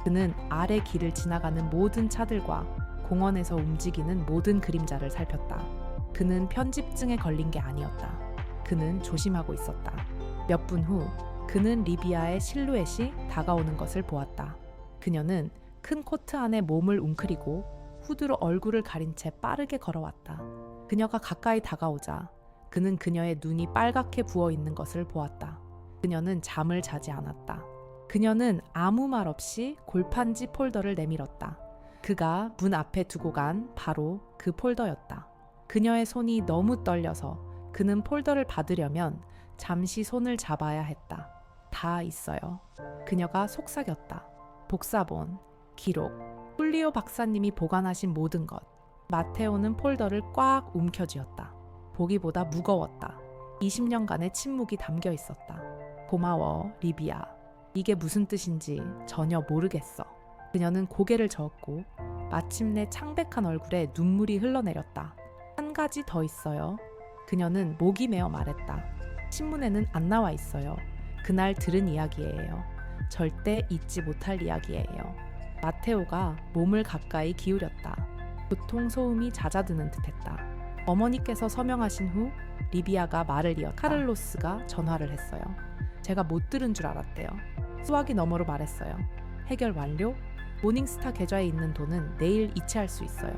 A: 그는 아래 길을 지나가는 모든 차들과 공원에서 움직이는 모든 그림자를 살폈다. 그는 편집증에 걸린 게 아니었다. 그는 조심하고 있었다. 몇 분 후 그는 리비아의 실루엣이 다가오는 것을 보았다. 그녀는 큰 코트 안에 몸을 웅크리고 후드로 얼굴을 가린 채 빠르게 걸어왔다. 그녀가 가까이 다가오자 그는 그녀의 눈이 빨갛게 부어 있는 것을 보았다. 그녀는 잠을 자지 않았다. 그녀는 아무 말 없이 골판지 폴더를 내밀었다. 그가 문 앞에 두고 간 바로 그 폴더였다. 그녀의 손이 너무 떨려서 그는 폴더를 받으려면 잠시 손을 잡아야 했다. 다 있어요. 그녀가 속삭였다. 복사본, 기록, 훌리오 박사님이 보관하신 모든 것. 마테오는 폴더를 꽉 움켜쥐었다. 보기보다 무거웠다. 20년간의 침묵이 담겨 있었다. 고마워, 리비아. 이게 무슨 뜻인지 전혀 모르겠어. 그녀는 고개를 저었고 마침내 창백한 얼굴에 눈물이 흘러내렸다. 한 가지 더 있어요. 그녀는 목이 메어 말했다. 신문에는 안 나와 있어요. 그날 들은 이야기예요. 절대 잊지 못할 이야기예요. 마테오가 몸을 가까이 기울였다. 고통 소음이 잦아드는 듯했다. 어머니께서 서명하신 후 리비아가 말을 이었다. 카를로스가 전화를 했어요. 제가 못 들은 줄 알았대요. 수화기 너머로 말했어요. 해결 완료? 모닝스타 계좌에 있는 돈은 내일 이체할 수 있어요.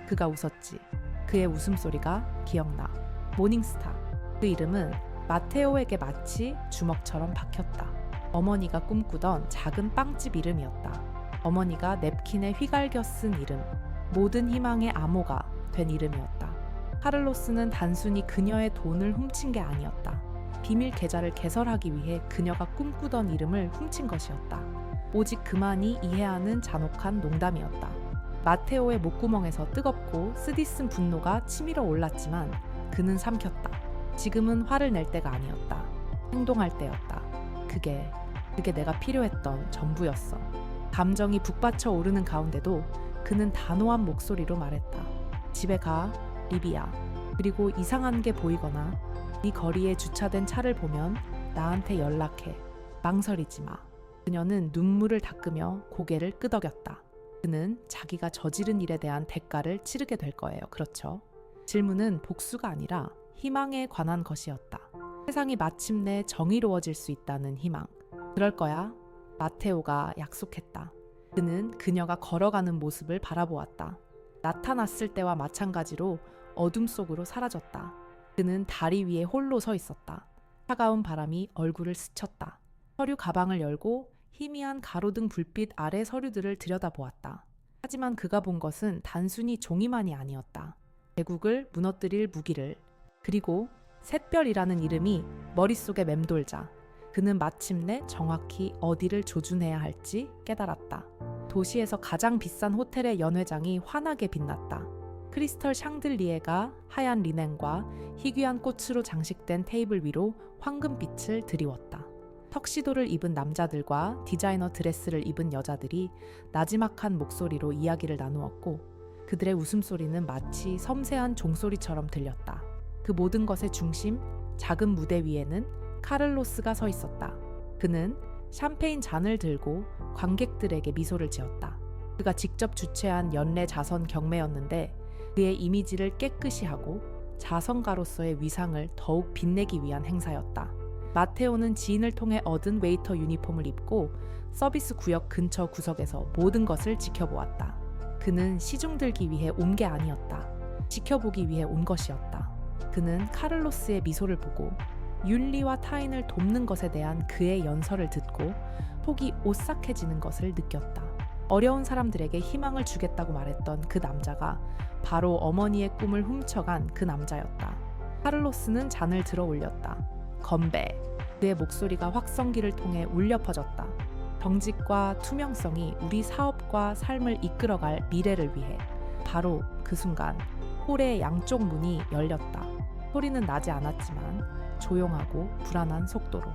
A: 그가 웃었지. 그의 웃음소리가 기억나. 모닝스타. 그 이름은 마테오에게 마치 주먹처럼 박혔다. 어머니가 꿈꾸던 작은 빵집 이름이었다. 어머니가 냅킨에 휘갈겨 쓴 이름. 모든 희망의 암호가 된 이름이었다. 카를로스는 단순히 그녀의 돈을 훔친 게 아니었다. 비밀 계좌를 개설하기 위해 그녀가 꿈꾸던 이름을 훔친 것이었다. 오직 그만이 이해하는 잔혹한 농담이었다. 마테오의 목구멍에서 뜨겁고 쓰디쓴 분노가 치밀어 올랐지만 그는 삼켰다. 지금은 화를 낼 때가 아니었다. 행동할 때였다. 그게 내가 필요했던 전부였어. 감정이 북받쳐 오르는 가운데도 그는 단호한 목소리로 말했다. 집에 가, 리비아. 그리고 이상한 게 보이거나 네 거리에 주차된 차를 보면 나한테 연락해. 망설이지 마. 그녀는 눈물을 닦으며 고개를 끄덕였다. 그는 자기가 저지른 일에 대한 대가를 치르게 될 거예요. 그렇죠? 질문은 복수가 아니라 희망에 관한 것이었다. 세상이 마침내 정의로워질 수 있다는 희망. 그럴 거야. 마테오가 약속했다. 그는 그녀가 걸어가는 모습을 바라보았다. 나타났을 때와 마찬가지로 어둠 속으로 사라졌다. 그는 다리 위에 홀로 서 있었다. 차가운 바람이 얼굴을 스쳤다. 서류 가방을 열고 희미한 가로등 불빛 아래 서류들을 들여다보았다. 하지만 그가 본 것은 단순히 종이만이 아니었다. 제국을 무너뜨릴 무기를. 그리고 샛별이라는 이름이 머릿속에 맴돌자 그는 마침내 정확히 어디를 조준해야 할지 깨달았다. 도시에서 가장 비싼 호텔의 연회장이 환하게 빛났다. 크리스털 샹들리에가 하얀 리넨과 희귀한 꽃으로 장식된 테이블 위로 황금빛을 드리웠다. 턱시도를 입은 남자들과 디자이너 드레스를 입은 여자들이 나지막한 목소리로 이야기를 나누었고 그들의 웃음소리는 마치 섬세한 종소리처럼 들렸다. 그 모든 것의 중심, 작은 무대 위에는 카를로스가 서 있었다. 그는 샴페인 잔을 들고 관객들에게 미소를 지었다. 그가 직접 주최한 연례 자선 경매였는데 그의 이미지를 깨끗이 하고 자선가로서의 위상을 더욱 빛내기 위한 행사였다. 마테오는 지인을 통해 얻은 웨이터 유니폼을 입고 서비스 구역 근처 구석에서 모든 것을 지켜보았다. 그는 시중 들기 위해 온 게 아니었다. 지켜보기 위해 온 것이었다. 그는 카를로스의 미소를 보고 윤리와 타인을 돕는 것에 대한 그의 연설을 듣고 속이 오싹해지는 것을 느꼈다. 어려운 사람들에게 희망을 주겠다고 말했던 그 남자가 바로 어머니의 꿈을 훔쳐간 그 남자였다. 카를로스는 잔을 들어 올렸다. 건배. 그의 목소리가 확성기를 통해 울려 퍼졌다. 정직과 투명성이 우리 사업과 삶을 이끌어갈 미래를 위해. 바로 그 순간 홀의 양쪽 문이 열렸다. 소리는 나지 않았지만 조용하고 불안한 속도로.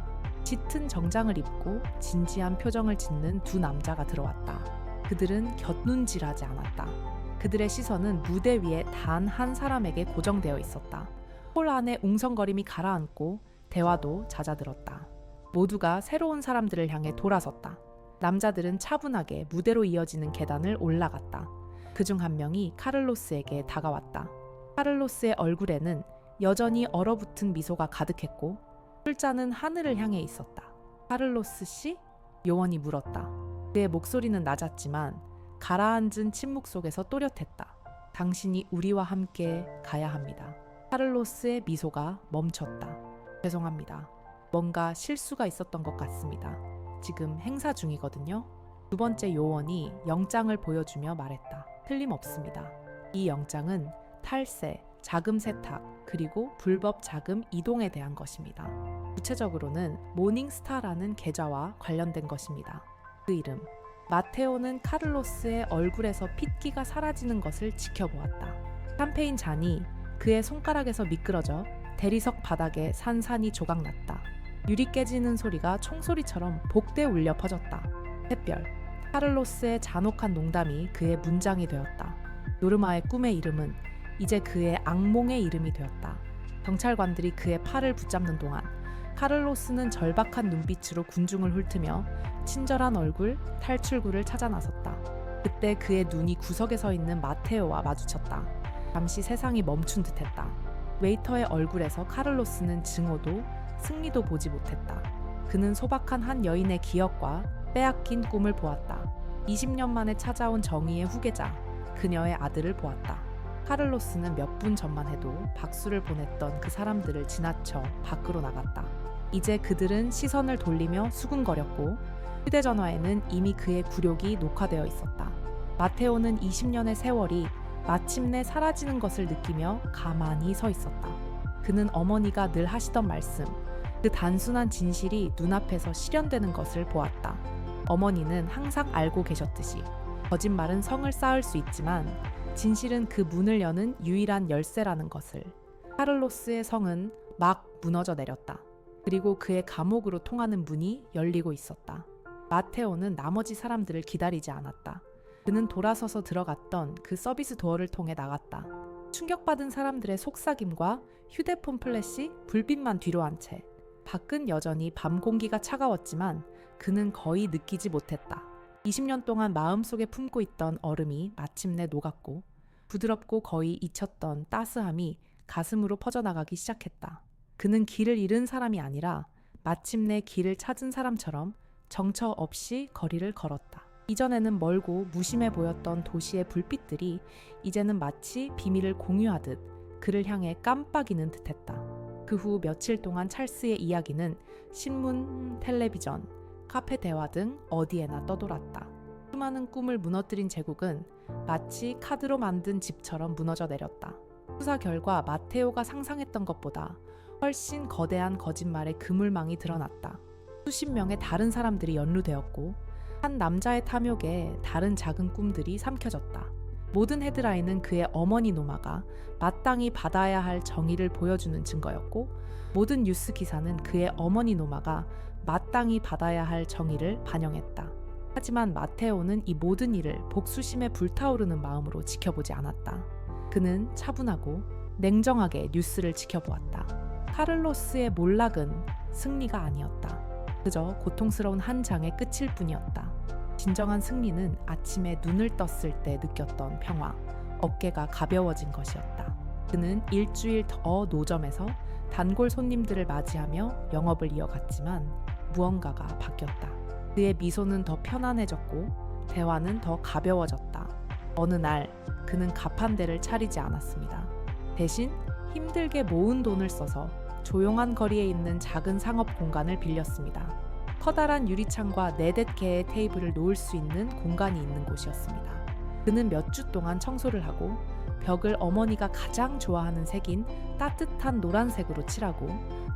A: 짙은 정장을 입고 진지한 표정을 짓는 두 남자가 들어왔다. 그들은 곁눈질하지 않았다. 그들의 시선은 무대 위에 단 한 사람에게 고정되어 있었다. 홀 안에 웅성거림이 가라앉고 대화도 잦아들었다. 모두가 새로운 사람들을 향해 돌아섰다. 남자들은 차분하게 무대로 이어지는 계단을 올라갔다. 그중 한 명이 카를로스에게 다가왔다. 카를로스의 얼굴에는 여전히 얼어붙은 미소가 가득했고 술잔은 하늘을 향해 있었다. 카를로스 씨? 요원이 물었다. 그의 목소리는 낮았지만 가라앉은 침묵 속에서 또렷했다. 당신이 우리와 함께 가야 합니다. 카를로스의 미소가 멈췄다. 죄송합니다. 뭔가 실수가 있었던 것 같습니다. 지금 행사 중이거든요. 두 번째 요원이 영장을 보여주며 말했다. 틀림없습니다. 이 영장은 탈세, 자금 세탁, 그리고 불법 자금 이동에 대한 것입니다. 구체적으로는 모닝스타라는 계좌와 관련된 것입니다. 그 이름. 마테오는 카를로스의 얼굴에서 핏기가 사라지는 것을 지켜보았다. 샴페인 잔이 그의 손가락에서 미끄러져 대리석 바닥에 산산이 조각났다. 유리 깨지는 소리가 총소리처럼 복대 울려 퍼졌다. 샛별. 카를로스의 잔혹한 농담이 그의 문장이 되었다. 노르마의 꿈의 이름은 이제 그의 악몽의 이름이 되었다. 경찰관들이 그의 팔을 붙잡는 동안 카를로스는 절박한 눈빛으로 군중을 훑으며 친절한 얼굴, 탈출구를 찾아 나섰다. 그때 그의 눈이 구석에 서 있는 마테오와 마주쳤다. 잠시 세상이 멈춘 듯했다. 웨이터의 얼굴에서 카를로스는 증오도 승리도 보지 못했다. 그는 소박한 한 여인의 기억과 빼앗긴 꿈을 보았다. 20년 만에 찾아온 정의의 후계자, 그녀의 아들을 보았다. 카를로스는 몇 분 전만 해도 박수를 보냈던 그 사람들을 지나쳐 밖으로 나갔다. 이제 그들은 시선을 돌리며 수군거렸고 휴대전화에는 이미 그의 굴욕이 녹화되어 있었다. 마테오는 20년의 세월이 마침내 사라지는 것을 느끼며 가만히 서 있었다. 그는 어머니가 늘 하시던 말씀, 그 단순한 진실이 눈앞에서 실현되는 것을 보았다. 어머니는 항상 알고 계셨듯이 거짓말은 성을 쌓을 수 있지만 진실은 그 문을 여는 유일한 열쇠라는 것을. 카를로스의 성은 막 무너져 내렸다. 그리고 그의 감옥으로 통하는 문이 열리고 있었다. 마테오는 나머지 사람들을 기다리지 않았다. 그는 돌아서서 들어갔던 그 서비스 도어를 통해 나갔다. 충격받은 사람들의 속삭임과 휴대폰 플래시, 불빛만 뒤로 한 채. 밖은 여전히 밤 공기가 차가웠지만 그는 거의 느끼지 못했다. 20년 동안 마음속에 품고 있던 얼음이 마침내 녹았고 부드럽고 거의 잊혔던 따스함이 가슴으로 퍼져나가기 시작했다. 그는 길을 잃은 사람이 아니라 마침내 길을 찾은 사람처럼 정처 없이 거리를 걸었다. 이전에는 멀고 무심해 보였던 도시의 불빛들이 이제는 마치 비밀을 공유하듯 그를 향해 깜빡이는 듯했다. 그 후 며칠 동안 찰스의 이야기는 신문, 텔레비전, 카페 대화 등 어디에나 떠돌았다. 수많은 꿈을 무너뜨린 제국은 마치 카드로 만든 집처럼 무너져 내렸다. 수사 결과 마테오가 상상했던 것보다 훨씬 거대한 거짓말의 그물망이 드러났다. 수십 명의 다른 사람들이 연루되었고 한 남자의 탐욕에 다른 작은 꿈들이 삼켜졌다. 모든 헤드라인은 그의 어머니 노마가 마땅히 받아야 할 정의를 보여주는 증거였고 모든 뉴스 기사는 그의 어머니 노마가 마땅히 받아야 할 정의를 반영했다. 하지만 마테오는 이 모든 일을 복수심에 불타오르는 마음으로 지켜보지 않았다. 그는 차분하고 냉정하게 뉴스를 지켜보았다. 카를로스의 몰락은 승리가 아니었다. 그저 고통스러운 한 장의 끝일 뿐이었다. 진정한 승리는 아침에 눈을 떴을 때 느꼈던 평화, 어깨가 가벼워진 것이었다. 그는 일주일 더 노점에서 단골 손님들을 맞이하며 영업을 이어갔지만 무언가가 바뀌었다. 그의 미소는 더 편안해졌고 대화는 더 가벼워졌다. 어느 날 그는 가판대를 차리지 않았습니다. 대신 힘들게 모은 돈을 써서 조용한 거리에 있는 작은 상업 공간을 빌렸습니다. 커다란 유리창과 4-개의 테이블을 놓을 수 있는 공간이 있는 곳이었습니다. 그는 몇 주 동안 청소를 하고 벽을 어머니가 가장 좋아하는 색인 따뜻한 노란색으로 칠하고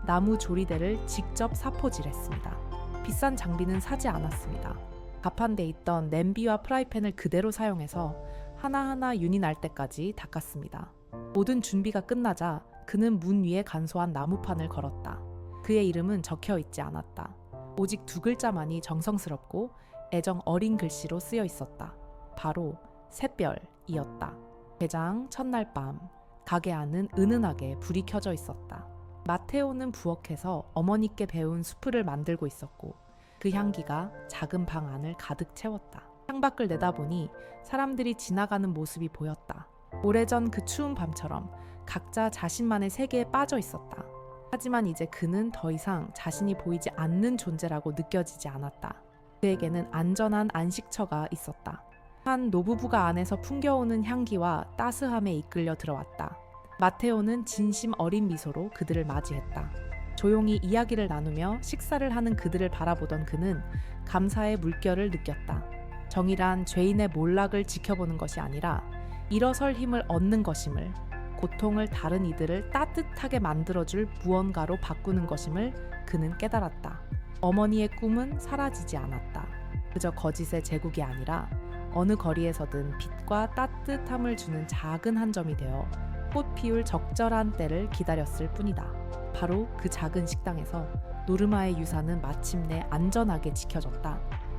A: 나무 조리대를 직접 사포질했습니다. 비싼 장비는 사지 않았습니다. 가판돼 있던 냄비와 프라이팬을 그대로 사용해서 하나하나 윤이 날 때까지 닦았습니다. 모든 준비가 끝나자 그는 문 위에 간소한 나무판을 걸었다. 그의 이름은 적혀 있지 않았다. 오직 두 글자만이 정성스럽고 애정 어린 글씨로 쓰여 있었다. 바로 샛별이었다. 개장 첫날 밤 가게 안은 은은하게 불이 켜져 있었다. 마테오는 부엌에서 어머니께 배운 수프를 만들고 있었고 그 향기가 작은 방 안을 가득 채웠다. 창밖을 내다보니 사람들이 지나가는 모습이 보였다. 오래전 그 추운 밤처럼 각자 자신만의 세계에 빠져 있었다. 하지만 이제 그는 더 이상 자신이 보이지 않는 존재라고 느껴지지 않았다. 그에게는 안전한 안식처가 있었다. 한 노부부가 안에서 풍겨오는 향기와 따스함에 이끌려 들어왔다. 마테오는 진심 어린 미소로 그들을 맞이했다. 조용히 이야기를 나누며 식사를 하는 그들을 바라보던 그는 감사의 물결을 느꼈다. 정의란 죄인의 몰락을 지켜보는 것이 아니라 일어설 힘을 얻는 것임을, 고통을 다른 이들을 따뜻하게 만들어줄 무언가로 바꾸는 것임을 그는 깨달았다. 어머니의 꿈은 사라지지 않았다. 그저 거짓의 제국이 아니라 어느 거리에서든 빛과 따뜻함을 주는 작은 한 점이 되어 꽃 피울 적절한 때를 기다렸을 뿐이다. 바로 그 작은 식당에서 노르마의 유산은 마침내 안전하게 지켜졌다.